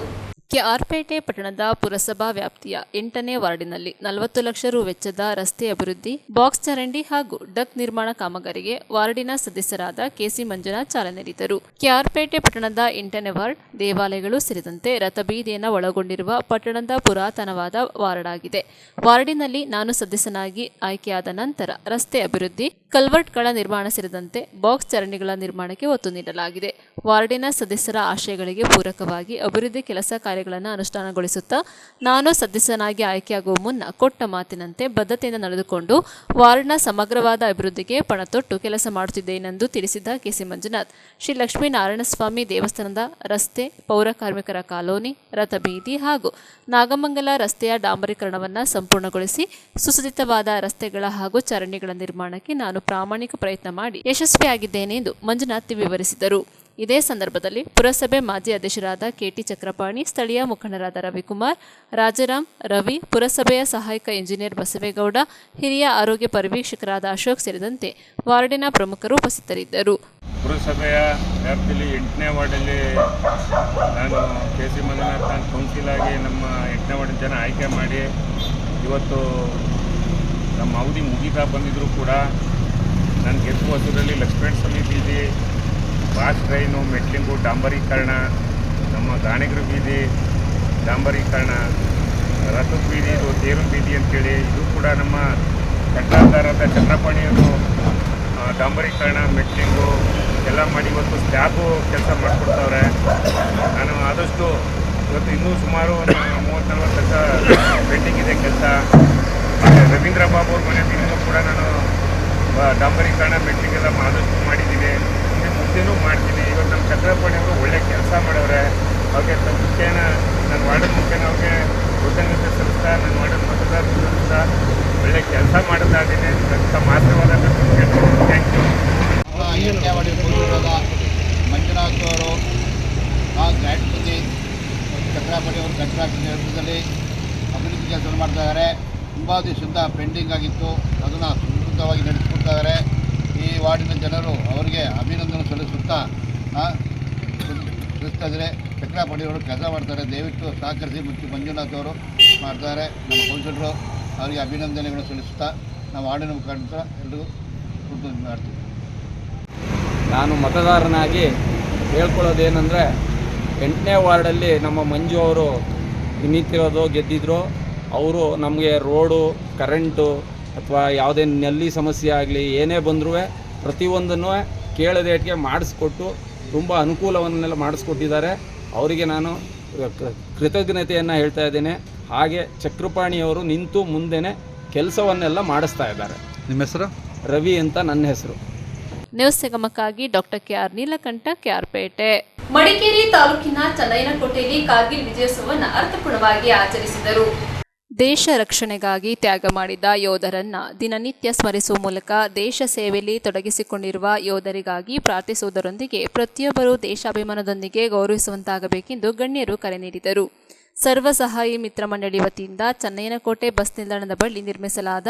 A: ಕೆಆರ್ಪೇಟೆ ಪಟ್ಟಣದ ಪುರಸಭಾ ವ್ಯಾಪ್ತಿಯ 8ನೇ ವಾರ್ಡಿನಲ್ಲಿ 40 ಲಕ್ಷ ರು ವೆಚ್ಚದ ರಸ್ತೆ ಅಭಿವೃದ್ಧಿ, ಬಾಕ್ಸ್ ಚರಂಡಿ ಹಾಗೂ ಡಕ್ ನಿರ್ಮಾಣ ಕಾಮಗಾರಿಗೆ ವಾರ್ಡಿನ ಸದಸ್ಯರಾದ ಕೆಸಿ ಮಂಜುನಾಥ್ ಚಾಲನೆ ನೀಡಿದರು. ಕೆಆರ್ಪೇಟೆ ಪಟ್ಟಣದ 8ನೇ ವಾರ್ಡ್ ದೇವಾಲಯಗಳು ಸೇರಿದಂತೆ ರಥಬೀದಿಯನ್ನು ಒಳಗೊಂಡಿರುವ ಪಟ್ಟಣದ ಪುರಾತನವಾದ ವಾರ್ಡ್ ಆಗಿದೆ. ವಾರ್ಡಿನಲ್ಲಿ ನಾನು ಸದಸ್ಯನಾಗಿ ಆಯ್ಕೆಯಾದ ನಂತರ ರಸ್ತೆ ಅಭಿವೃದ್ಧಿ, ಕಲ್ವರ್ಟ್ಗಳ ನಿರ್ಮಾಣ ಸೇರಿದಂತೆ ಬಾಕ್ಸ್ ಚರಂಡಿಗಳ ನಿರ್ಮಾಣಕ್ಕೆ ಒತ್ತು ನೀಡಲಾಗಿದೆ. ವಾರ್ಡಿನ ಸದಸ್ಯರ ಆಶಯಗಳಿಗೆ ಪೂರಕವಾಗಿ ಅಭಿವೃದ್ಧಿ ಕೆಲಸ ಕಾರ್ಯಗಳನ್ನು ಅನುಷ್ಠಾನಗೊಳಿಸುತ್ತಾ ನಾನು ಸದಸ್ಯನಾಗಿ ಆಯ್ಕೆಯಾಗುವ ಮುನ್ನ ಕೊಟ್ಟ ಮಾತಿನಂತೆ ಬದ್ಧತೆಯಿಂದ ನಡೆದುಕೊಂಡು ವಾರ್ಡ್ನ ಸಮಗ್ರವಾದ ಅಭಿವೃದ್ಧಿಗೆ ಪಣತೊಟ್ಟು ಕೆಲಸ ಮಾಡುತ್ತಿದ್ದೇನೆಂದು ತಿಳಿಸಿದ ಕೆಸಿ ಮಂಜುನಾಥ್, ಶ್ರೀ ಲಕ್ಷ್ಮೀನಾರಾಯಣಸ್ವಾಮಿ ದೇವಸ್ಥಾನದ ರಸ್ತೆ, ಪೌರ ಕಾರ್ಮಿಕರ ಕಾಲೋನಿ, ರಥಬೀದಿ ಹಾಗೂ ನಾಗಮಂಗಲ ರಸ್ತೆಯ ಡಾಂಬರೀಕರಣವನ್ನು ಸಂಪೂರ್ಣಗೊಳಿಸಿ ಸುಸಜ್ಜಿತವಾದ ರಸ್ತೆಗಳ ಹಾಗೂ ಚರಂಡಿಗಳ ನಿರ್ಮಾಣಕ್ಕೆ ನಾನು ಪ್ರಾಮಾಣಿಕ ಪ್ರಯತ್ನ ಮಾಡಿ ಯಶಸ್ವಿಯಾಗಿದ್ದೇನೆ ಎಂದು ಮಂಜುನಾಥ್ ವಿವರಿಸಿದರು. ಇದೇ ಸಂದರ್ಭದಲ್ಲಿ ಪುರಸಭೆ ಮಾಜಿ ಅಧ್ಯಕ್ಷರಾದ ಕೆಟಿ ಚಕ್ರಪಾಣಿ, ಸ್ಥಳೀಯ ಮುಖಂಡರಾದ ರವಿಕುಮಾರ್, ರಾಜಾರಾಮ್, ರವಿ, ಪುರಸಭೆಯ ಸಹಾಯಕ ಇಂಜಿನಿಯರ್ ಬಸವೇಗೌಡ, ಹಿರಿಯ ಆರೋಗ್ಯ ಪರಿವೀಕ್ಷಕರಾದ ಅಶೋಕ್ ಸೇರಿದಂತೆ ವಾರ್ಡಿನ ಪ್ರಮುಖರು ಉಪಸ್ಥಿತರಿದ್ದರು.
C: ಪುರಸಭೆಯ ವ್ಯಾಪ್ತಿಯಲ್ಲಿ 8ನೇ ವಾರ್ಡಲ್ಲಿ ನಾನು ಕೆಸಿ ಮಂಜುನಾಥ್ ಕೌನ್ಸಿಲ್ ಆಗಿ ನಮ್ಮ 8ನೇ ವಾರ್ಡಿನ ಜನ ಆಯ್ಕೆ ಮಾಡಿ ಇವತ್ತು ನಮ್ಮ ಅವಧಿ ಮುಗಿತಾ ಬಂದಿದ್ದರೂ ಕೂಡ ನನ್ನ ಗೆದ್ದು ಹೊಸದಲ್ಲಿ ಲಕ್ಷ್ಮೀಸ್ವಾಮಿ ಬೀದಿ, ಬಾಸ್ ಟ್ರೈನು, ಮೆಟ್ಲಿಂಗು ಡಾಂಬರೀಕರಣ, ನಮ್ಮ ಗಾಣಿಗರ ಬೀದಿ ಡಾಂಬರೀಕರಣ, ರಥದ ಬೀದಿ, ಇದು ತೇರು ಬೀದಿ ಅಂತೇಳಿ ಇದು ಕೂಡ ನಮ್ಮ ಕಟ್ಟಡಗಾರರಾದ ಚಂದ್ರಪಾಣಿಯವರು ಡಾಂಬರೀಕರಣ, ಮೆಟ್ಲಿಂಗು ಎಲ್ಲ ಮಾಡಿ ಇವತ್ತು ಸ್ಲ್ಯಾಬು ಕೆಲಸ ಮಾಡಿಕೊಡ್ತಾವ್ರೆ. ನಾನು ಆದಷ್ಟು ಇವತ್ತು ಇನ್ನೂ ಸುಮಾರು 30-40 ಲಕ್ಷ ಪೆಂಡಿಂಗ್ ಇದೆ ಕೆಲಸ. ರವೀಂದ್ರ ಬಾಬು ಅವ್ರ ಮನೆ ಇನ್ನೂ ಕೂಡ ನಾನು ಡಾಂಬರೀಕರಣ, ಮೆಟ್ಲಿಂಗ್ ಎಲ್ಲ ಆದಷ್ಟು ಮಾಡಿದ್ದೀನಿ, ಮುಂದೆನೂ ಮಾಡ್ತೀನಿ. ಇವತ್ತು ನಮ್ಮ ಚಂದ್ರಪಾಣಿಯವರು ಒಳ್ಳೆ ಕೆಲಸ ಮಾಡವ್ರೆ. ಅವ್ರಿಗೆ ಮುಖ್ಯನ ನನ್ನ ವಾರ್ಡನ್ ಮುಖ್ಯನ ಅವ್ರಿಗೆ ಕೃತಜ್ಞತೆ ಸಲ್ಲಿಸ್ತಾ ನನ್ನ ವಾರ್ಡನ್ ಮತದಾರ ಸಲ್ಲಿಸ್ತಾ ಒಳ್ಳೆ ಕೆಲಸ ಮಾಡೋದಾದ್ದೀನಿ. ತಮ್ಮ ಆಶೀರ್ವಾದ ಥ್ಯಾಂಕ್ ಯು.
O: 8ನೇ ವಾರ್ಡಿನ ಮಂಜುನಾಥ್ ಅವರು ಗಾಯತ್ರಿ ಚಕ್ರಪಾಣಿಯವರು ಕಾಂಟ್ರಾಕ್ಟ್ ನೇತೃತ್ವದಲ್ಲಿ ಅಭಿವೃದ್ಧಿ ಕೆಲಸ ಮಾಡ್ತಾ ಇದ್ದಾರೆ. ತುಂಬ ದಿವಸದಿಂದ ಪೆಂಡಿಂಗ್ ಆಗಿತ್ತು, ಅದನ್ನು ಅದ್ಭುತವಾಗಿ ನಡೆಸಿಕೊಡ್ತಾರೆ. ಈ ವಾರ್ಡಿನ ಜನರು ಅವರಿಗೆ ಅಭಿನಂದನೆ ಸಲ್ಲಿಸುತ್ತಾ ತಿಳಿಸ್ತಾಯಿದ್ರೆ ಚಕ್ರಾಪಡಿಯವರು ಕೆಲಸ ಮಾಡ್ತಾರೆ. ದಯವಿಟ್ಟು ಸಹಕರಿಸಿ. ಮಂಜುನಾಥ್ ಅವರು ಮಾಡ್ತಾರೆ, ನಮ್ಮ ಕೌನ್ಸಿಲರು, ಅವರಿಗೆ ಅಭಿನಂದನೆಗಳು ಸಲ್ಲಿಸುತ್ತಾ ನಾವು ವಾರ್ಡಿನ ಮುಖಾಂತರ ಎಲ್ಲರಿಗೂ ಮಾಡ್ತೀವಿ.
P: ನಾನು ಮತದಾರನಾಗಿ ಹೇಳ್ಕೊಳ್ಳೋದೇನೆಂದರೆ 8ನೇ ವಾರ್ಡಲ್ಲಿ ನಮ್ಮ ಮಂಜು ಅವರು ನಿಂತಿರೋದು ಗೆದ್ದಿದ್ರು. ಅವರು ನಮಗೆ ರೋಡು, ಕರೆಂಟು ಅಥವಾ ಯಾವುದೇ ನಲ್ಲಿ ಸಮಸ್ಯೆ ಆಗಲಿ ಏನೇ ಬಂದರೂ ಪ್ರತಿಯೊಂದನ್ನು ಕೇಳದೇಟಿಗೆ ಮಾಡಿಸ್ಕೊಟ್ಟು ತುಂಬ ಅನುಕೂಲವನ್ನೆಲ್ಲ ಮಾಡಿಸ್ಕೊಟ್ಟಿದ್ದಾರೆ. ಅವರಿಗೆ ನಾನು ಕೃತಜ್ಞತೆಯನ್ನು ಹೇಳ್ತಾ ಇದ್ದೇನೆ. ಹಾಗೆ ಚಕ್ರಪಾಣಿಯವರು ನಿಂತು ಮುಂದೆನೇ ಕೆಲಸವನ್ನೆಲ್ಲ ಮಾಡಿಸ್ತಾ ಇದ್ದಾರೆ.
M: ನಿಮ್ಮ ಹೆಸರು?
P: ರವಿ ಅಂತ ನನ್ನ ಹೆಸರು.
A: ನ್ಯೂಸ್ ನಿಗಮಕ್ಕಾಗಿ ಡಾಕ್ಟರ್ ಕೆಆರ್ ನೀಲಕಂಠ, ಕೆಆರ್ಪೇಟೆ. ಮಡಿಕೇರಿ ತಾಲೂಕಿನ ಚನ್ನಯ್ಯನಕೋಟೆಯಲ್ಲಿ ಕಾರ್ಗಿಲ್ ವಿಜಯೋತ್ಸವವನ್ನು ಅರ್ಥಪೂರ್ಣವಾಗಿ ಆಚರಿಸಿದರು. ದೇಶ ರಕ್ಷಣೆಗಾಗಿ ತ್ಯಾಗ ಮಾಡಿದ ಯೋಧರನ್ನ ದಿನನಿತ್ಯ ಸ್ಮರಿಸುವ ಮೂಲಕ ದೇಶ ಸೇವೆಯಲ್ಲಿ ತೊಡಗಿಸಿಕೊಂಡಿರುವ ಯೋಧರಿಗಾಗಿ ಪ್ರಾರ್ಥಿಸುವುದರೊಂದಿಗೆ ಪ್ರತಿಯೊಬ್ಬರೂ ದೇಶಾಭಿಮಾನದೊಂದಿಗೆ ಗೌರವಿಸುವಂತಾಗಬೇಕೆಂದು ಗಣ್ಯರು ಕರೆ ನೀಡಿದರು. ಸರ್ವ ಸಹಾಯಿ ಮಿತ್ರ ಮಂಡಳಿ ವತಿಯಿಂದ ಚನ್ನಯ್ಯನಕೋಟೆ ಬಸ್ ನಿಲ್ದಾಣದ ಬಳಿ ನಿರ್ಮಿಸಲಾದ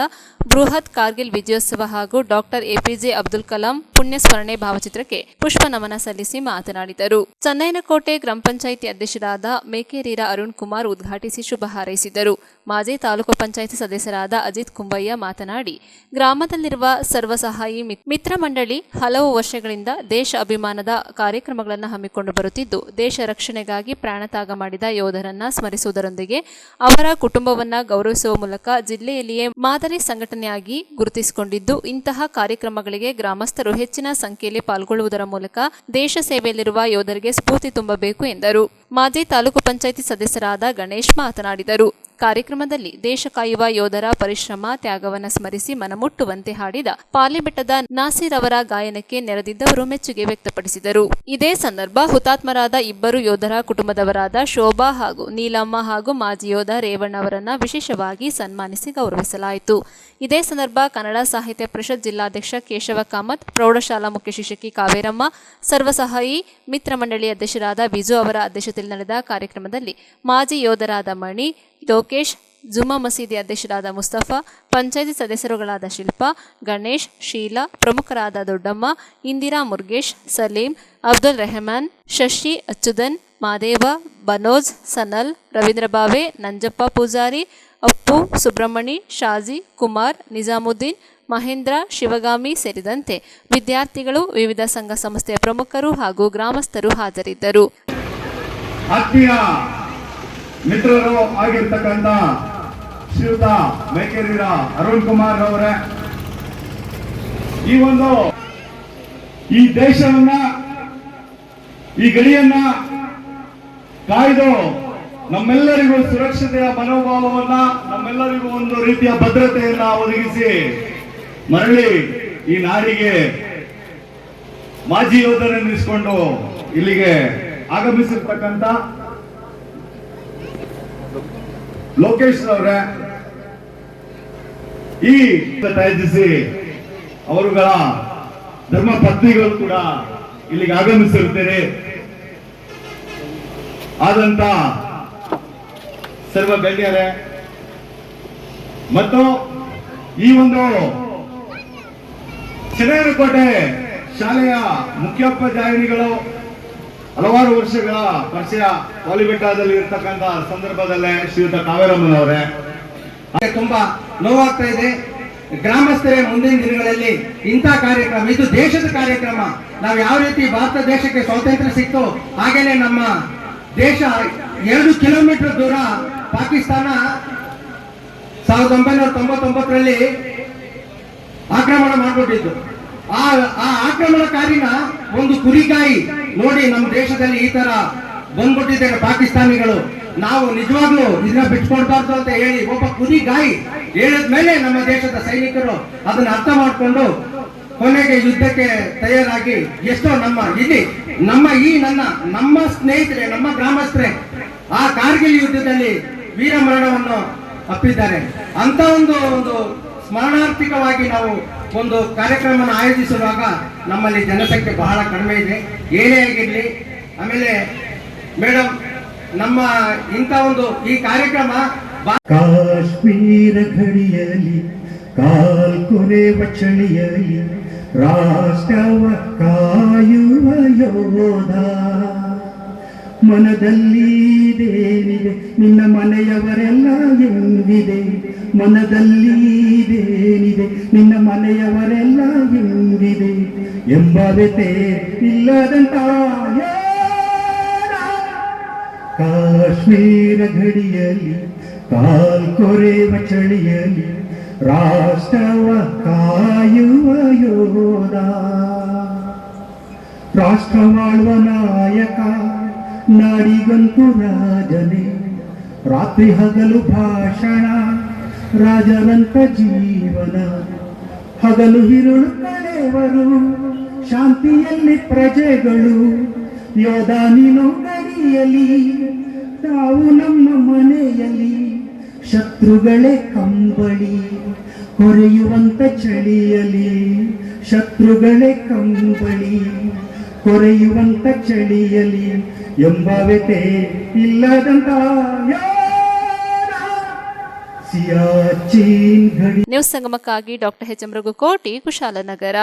A: ಬೃಹತ್ ಕಾರ್ಗಿಲ್ ವಿಜಯೋತ್ಸವ ಹಾಗೂ ಡಾಕ್ಟರ್ ಎಪಿಜೆ ಅಬ್ದುಲ್ ಕಲಾಂ ಪುಣ್ಯಸ್ಮರಣೆ ಭಾವಚಿತ್ರಕ್ಕೆ ಪುಷ್ಪ ನಮನ ಸಲ್ಲಿಸಿ ಮಾತನಾಡಿದರು. ಚನ್ನಯ್ಯನಕೋಟೆ ಗ್ರಾಮ ಪಂಚಾಯಿತಿ ಅಧ್ಯಕ್ಷರಾದ ಮೇಕೆರೀರ ಅರುಣ್ ಕುಮಾರ್ ಉದ್ಘಾಟಿಸಿ ಶುಭ ಹಾರೈಸಿದರು. ಮಾಜಿ ತಾಲೂಕು ಪಂಚಾಯಿತಿ ಸದಸ್ಯರಾದ ಅಜಿತ್ ಕುಂಬಯ್ಯ ಮಾತನಾಡಿ, ಗ್ರಾಮದಲ್ಲಿರುವ ಸರ್ವ ಸಹಾಯಿ ಮಿತ್ರ ಮಂಡಳಿ ಹಲವು ವರ್ಷಗಳಿಂದ ದೇಶ ಅಭಿಮಾನದ ಕಾರ್ಯಕ್ರಮಗಳನ್ನು ಹಮ್ಮಿಕೊಂಡು ಬರುತ್ತಿದ್ದು, ದೇಶ ರಕ್ಷಣೆಗಾಗಿ ಪ್ರಾಣತ್ಯಾಗ ಮಾಡಿದ ಯೋಧರನ್ನ ಸ್ಮರಿಸುವುದರೊಂದಿಗೆ ಅವರ ಕುಟುಂಬವನ್ನ ಗೌರವಿಸುವ ಮೂಲಕ ಜಿಲ್ಲೆಯಲ್ಲಿಯೇ ಮಾದರಿ ಸಂಘಟನೆಯಾಗಿ ಗುರುತಿಸಿಕೊಂಡಿದ್ದು, ಇಂತಹ ಕಾರ್ಯಕ್ರಮಗಳಿಗೆ ಗ್ರಾಮಸ್ಥರು ಹೆಚ್ಚಿನ ಸಂಖ್ಯೆಯಲ್ಲಿ ಪಾಲ್ಗೊಳ್ಳುವುದರ ಮೂಲಕ ದೇಶ ಸೇವೆಯಲ್ಲಿರುವ ಯೋಧರಿಗೆ ಸ್ಫೂರ್ತಿ ತುಂಬಬೇಕು ಎಂದರು. ಮಾಜಿ ತಾಲೂಕು ಪಂಚಾಯಿತಿ ಸದಸ್ಯರಾದ ಗಣೇಶ್ ಮಾತನಾಡಿದರು. ಕಾರ್ಯಕ್ರಮದಲ್ಲಿ ದೇಶ ಕಾಯುವ ಯೋಧರ ಪರಿಶ್ರಮ ತ್ಯಾಗವನ್ನು ಸ್ಮರಿಸಿ ಮನಮುಟ್ಟುವಂತೆ ಹಾಡಿದ ಪಾಲಿಬೆಟ್ಟದ ನಾಸೀರ್ ಅವರ ಗಾಯನಕ್ಕೆ ನೆರೆದಿದ್ದವರು ಮೆಚ್ಚುಗೆ ವ್ಯಕ್ತಪಡಿಸಿದರು. ಇದೇ ಸಂದರ್ಭ ಹುತಾತ್ಮರಾದ ಇಬ್ಬರು ಯೋಧರ ಕುಟುಂಬದವರಾದ ಶೋಭಾ ಹಾಗೂ ನೀಲಮ್ಮ ಹಾಗೂ ಮಾಜಿ ಯೋಧ ರೇವಣ್ಣ ಅವರನ್ನ ವಿಶೇಷವಾಗಿ ಸನ್ಮಾನಿಸಿ ಗೌರವಿಸಲಾಯಿತು. ಇದೇ ಸಂದರ್ಭ ಕನ್ನಡ ಸಾಹಿತ್ಯ ಪರಿಷತ್ ಜಿಲ್ಲಾಧ್ಯಕ್ಷ ಕೇಶವ ಕಾಮತ್, ಪ್ರೌಢಶಾಲಾ ಮುಖ್ಯ ಶಿಕ್ಷಕಿ ಕಾವೇರಮ್ಮ, ಸರ್ವಸಹಾಯಿ ಮಿತ್ರ ಮಂಡಳಿ ಅಧ್ಯಕ್ಷರಾದ ಬಿಜು ಅವರ ಅಧ್ಯಕ್ಷತೆಯಲ್ಲಿ ನಡೆದ ಕಾರ್ಯಕ್ರಮದಲ್ಲಿ ಮಾಜಿ ಯೋಧರಾದ ಮಣಿ, ಲೋಕೇಶ್, ಜುಮ್ಮಾ ಮಸೀದಿ ಅಧ್ಯಕ್ಷರಾದ ಮುಸ್ತಫಾ, ಪಂಚಾಯಿತಿ ಸದಸ್ಯರುಗಳಾದ ಶಿಲ್ಪಾ, ಗಣೇಶ್, ಶೀಲಾ, ಪ್ರಮುಖರಾದ ದೊಡ್ಡಮ್ಮ, ಇಂದಿರಾ, ಮುರುಗೇಶ್, ಸಲೀಂ, ಅಬ್ದುಲ್ ರೆಹಮಾನ್, ಶಶಿ, ಅಚ್ಚುದನ್, ಮಾದೇವ, ಬನೋಜ್, ಸನಲ್, ರವೀಂದ್ರ ಬಾವೆ, ನಂಜಪ್ಪ ಪೂಜಾರಿ, ಅಪ್ಪು, ಸುಬ್ರಹ್ಮಣಿ, ಶಾಜಿ, ಕುಮಾರ್, ನಿಜಾಮುದ್ದೀನ್, ಮಹೇಂದ್ರ, ಶಿವಗಾಮಿ ಸೇರಿದಂತೆ ವಿದ್ಯಾರ್ಥಿಗಳು, ವಿವಿಧ ಸಂಘ ಸಂಸ್ಥೆಯ ಪ್ರಮುಖರು ಹಾಗೂ ಗ್ರಾಮಸ್ಥರು ಹಾಜರಿದ್ದರು.
Q: ಆತ್ಮೀಯ ಮಿತ್ರರು ಆಗಿರ್ತಕ್ಕಂಥ ಶ್ರೀಯುತ ಮೇಕೆರೀರ ಅರುಣ್ ಕುಮಾರ್ ಅವರೇ, ಈ ದೇಶವನ್ನ, ಈ ಗಡಿಯನ್ನ ಕಾಯ್ದು ನಮ್ಮೆಲ್ಲರಿಗೂ ಸುರಕ್ಷತೆಯ ಮನೋಭಾವವನ್ನ, ನಮ್ಮೆಲ್ಲರಿಗೂ ಒಂದು ರೀತಿಯ ಭದ್ರತೆಯನ್ನ ಒದಗಿಸಿ ಮರಳಿ ಈ ನಾಡಿಗೆ ಮಾಜಿ ಯೋಧರನ್ನಿಸ್ಕೊಂಡು ಇಲ್ಲಿಗೆ ಆಗಮಿಸಿರ್ತಕ್ಕಂಥ ಲೋಕೇಶ್ ಅವರೇ, ಈ ತಯಾರಿಸಿ ಅವರುಗಳ ಧರ್ಮ ಪತ್ನಿಗಳು ಕೂಡ ಇಲ್ಲಿಗೆ ಆಗಮಿಸಿರುತ್ತಾರೆ. ಆದಂತ ಸರ್ವ ಗಣ್ಯರೇ ಮತ್ತು ಈ ಒಂದು ಚನ್ನಯ್ಯನಕೋಟೆ ಶಾಲೆಯ ಮುಖ್ಯೋಪಾಧ್ಯಾಯಿನಿಗಳು ಹಲವಾರು ವರ್ಷಗಳ ಪರಿಚಯ ಪಾಲಿಬೆಟ್ಟದಲ್ಲಿ ಇರ್ತಕ್ಕಂಥ ಸಂದರ್ಭದಲ್ಲೇ ಶ್ರೀಯುತ ಕಾವೇರಮ್ಮನವರೇ,
R: ತುಂಬಾ ನೋವಾಗ್ತಾ ಇದೆ. ಗ್ರಾಮಸ್ಥರೇ ಮುಂದಿನ ದಿನಗಳಲ್ಲಿ ಇಂಥ ಕಾರ್ಯಕ್ರಮ, ಇದು ದೇಶದ ಕಾರ್ಯಕ್ರಮ. ನಾವು ಯಾವ ರೀತಿ ಭಾರತ ದೇಶಕ್ಕೆ ಸ್ವಾತಂತ್ರ್ಯ ಸಿಕ್ತು, ಹಾಗೇನೆ ನಮ್ಮ ದೇಶ 2 ಕಿಲೋಮೀಟರ್ ದೂರ ಪಾಕಿಸ್ತಾನ 1999ರಲ್ಲಿ ಆಕ್ರಮಣ ಮಾಡಿಬಿಟ್ಟಿದ್ದು. ಆ ಆಕ್ರಮಣಕಾರಿನ ಒಂದು ಕುರಿಕಾಯಿ ನೋಡಿ ನಮ್ಮ ದೇಶದಲ್ಲಿ ಈ ತರ ಬಂದ್ಬಿಟ್ಟಿದ್ದಾರೆ ಪಾಕಿಸ್ತಾನಿಗಳು. ನಾವು ನಿಜವಾಗ್ಲೂ ಇದನ್ನ ಬಿಟ್ಕೊಡ್ಬಾರ್ದು ಅಂತ ಹೇಳಿ ಒಬ್ಬ ಕುರಿಗಾಯಿ ಹೇಳಿದ್ಮೇಲೆ ನಮ್ಮ ದೇಶದ ಸೈನಿಕರು ಅದನ್ನ ಅರ್ಥ ಮಾಡಿಕೊಂಡು ಕೊನೆಗೆ ಯುದ್ಧಕ್ಕೆ ತಯಾರಾಗಿ ಎಷ್ಟೋ ನಮ್ಮ ಸ್ನೇಹಿತರೆ, ನಮ್ಮ ಗ್ರಾಮಸ್ಥರೇ ಆ ಕಾರ್ಗಿಲ್ ಯುದ್ಧದಲ್ಲಿ ವೀರ ಮರಣವನ್ನು ಅಪ್ಪಿದ್ದಾರೆ. ಅಂತ ಒಂದು ಸ್ಮರಣಾರ್ಥಿಕವಾಗಿ ನಾವು ಒಂದು ಕಾರ್ಯಕ್ರಮವನ್ನು ಆಯೋಜಿಸುವಾಗ ನಮ್ಮಲ್ಲಿ ಜನಸಂಖ್ಯೆ ಬಹಳ ಕಡಿಮೆ ಇದೆ. ಏನೇ ಆಗಿರ್ಲಿ, ಆಮೇಲೆ ಮೇಡಮ್ ನಮ್ಮ ಇಂಥ ಈ ಕಾರ್ಯಕ್ರಮ
I: ಕಾಶ್ಮೀರ ಗಡಿಯಲ್ಲಿ ಕಾಲ್ಕೊರೆವ ಚಳಿಯಲಿ ರಾಷ್ಟ್ರವ ಕಾಯುವ ಯೋಧ. ಮನದಲ್ಲಿದೇನಿದೆ ನಿನ್ನ ಮನೆಯವರೆಲ್ಲ ಎಂದಿದೆ, ಮನದಲ್ಲಿದೇನಿದೆ ನಿನ್ನ ಮನೆಯವರೆಲ್ಲ ಎಂದಿದೆ ಎಂಬ ವ್ಯತೆ ಇಲ್ಲದಂತ ಕಾಶ್ಮೀರ ಗಡಿಯಲ್ಲಿ ಕಾಲ್ಕೊರೆವ ಚಳಿಯಲಿ ರಾಷ್ಟ್ರವ ಕಾಯುವ ಯೋಧ. ರಾಷ್ಟ್ರವಾಳುವ ನಾಯಕ ನಾಡಿಗಂತೂ ರಾಜನೇ, ರಾತ್ರಿ ಹಗಲು ಭಾಷಣ ರಾಜರಂತ ಜೀವನ. ಹಗಲು ಹಿರುಳು ಕಳೆವರು ಶಾಂತಿಯಲ್ಲಿ ಪ್ರಜೆಗಳು, ಯೋಧ ನೀನು ಗಡಿಯಲಿ ನಾವು ನಮ್ಮ ಮನೆಯಲ್ಲಿ. ಶತ್ರುಗಳೇ ಕಂಬಳಿ ಕೊರೆಯುವಂತ ಚಳಿಯಲಿ, ಶತ್ರುಗಳೇ ಕಂಬಳಿ ಕೊರೆಯುವಂತ ಚಳಿಯಲಿ ಎಂಬ ವ್ಯತೆ ಇಲ್ಲದಂತ ಸಿಯಾಚಿನ್ ಗಡಿ.
A: ನ್ಯೂಸ್ ಸಂಗಮಕ್ಕಾಗಿ doctor H M Raghukoti, Kushalnagar.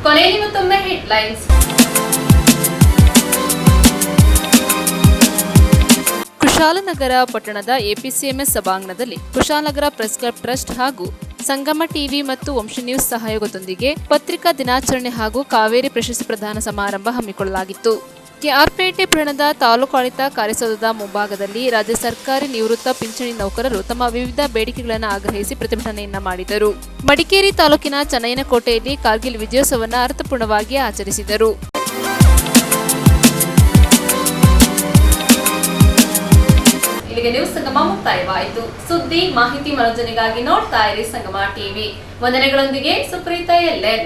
A: ಕೊನೆಯಲ್ಲಿ ಮತ್ತೊಮ್ಮೆ ಹೆಡ್ಲೈನ್ಸ್. ಕುಶಾಲನಗರ ಪಟ್ಟಣದ ಎಪಿಸಿಎಂಎಸ್ ಸಭಾಂಗಣದಲ್ಲಿ ಕುಶಾಲನಗರ ಪ್ರೆಸ್ ಕ್ಲಬ್ ಟ್ರಸ್ಟ್ ಹಾಗೂ ಸಂಗಮ ಟಿವಿ ಮತ್ತು ವಂಶ ನ್ಯೂಸ್ ಸಹಯೋಗದೊಂದಿಗೆ ಪತ್ರಿಕಾ ದಿನಾಚರಣೆ ಹಾಗೂ ಕಾವೇರಿ ಪ್ರಶಸ್ತಿ ಪ್ರದಾನ ಸಮಾರಂಭ ಹಮ್ಮಿಕೊಳ್ಳಲಾಗಿತ್ತು. ಕೆಆರ್ಪೇಟೆ ಪಟ್ಟಣದ ತಾಲೂಕು ಆಡಳಿತ ಕಾರ್ಯಸೌಧದ ಮುಂಭಾಗದಲ್ಲಿ ರಾಜ್ಯ ಸರ್ಕಾರಿ ನಿವೃತ್ತ ಪಿಂಚಣಿ ನೌಕರರು ತಮ್ಮ ವಿವಿಧ ಬೇಡಿಕೆಗಳನ್ನು ಆಗ್ರಹಿಸಿ ಪ್ರತಿಭಟನೆಯನ್ನ ಮಾಡಿದರು. ಮಡಿಕೇರಿ ತಾಲೂಕಿನ ಚನ್ನಯ್ಯನಕೋಟೆಯಲ್ಲಿ ಕಾರ್ಗಿಲ್ ವಿಜಯೋತ್ಸವವನ್ನು ಅರ್ಥಪೂರ್ಣವಾಗಿ ಆಚರಿಸಿದರು. ಇಲ್ಲಿಗೆ ನ್ಯೂಸ್ ಸಂಗಮ ಮುಕ್ತಾಯವಾಯಿತು. ಸುದ್ದಿ, ಮಾಹಿತಿ, ಮನೋರಂಜನೆಗಾಗಿ ನೋಡ್ತಾ ಇರಿ ಸಂಗಮ ಟಿವಿ. ವಂದನೆಗಳೊಂದಿಗೆ ಸುಪ್ರೀತಾ ಎಲ್ಎನ್.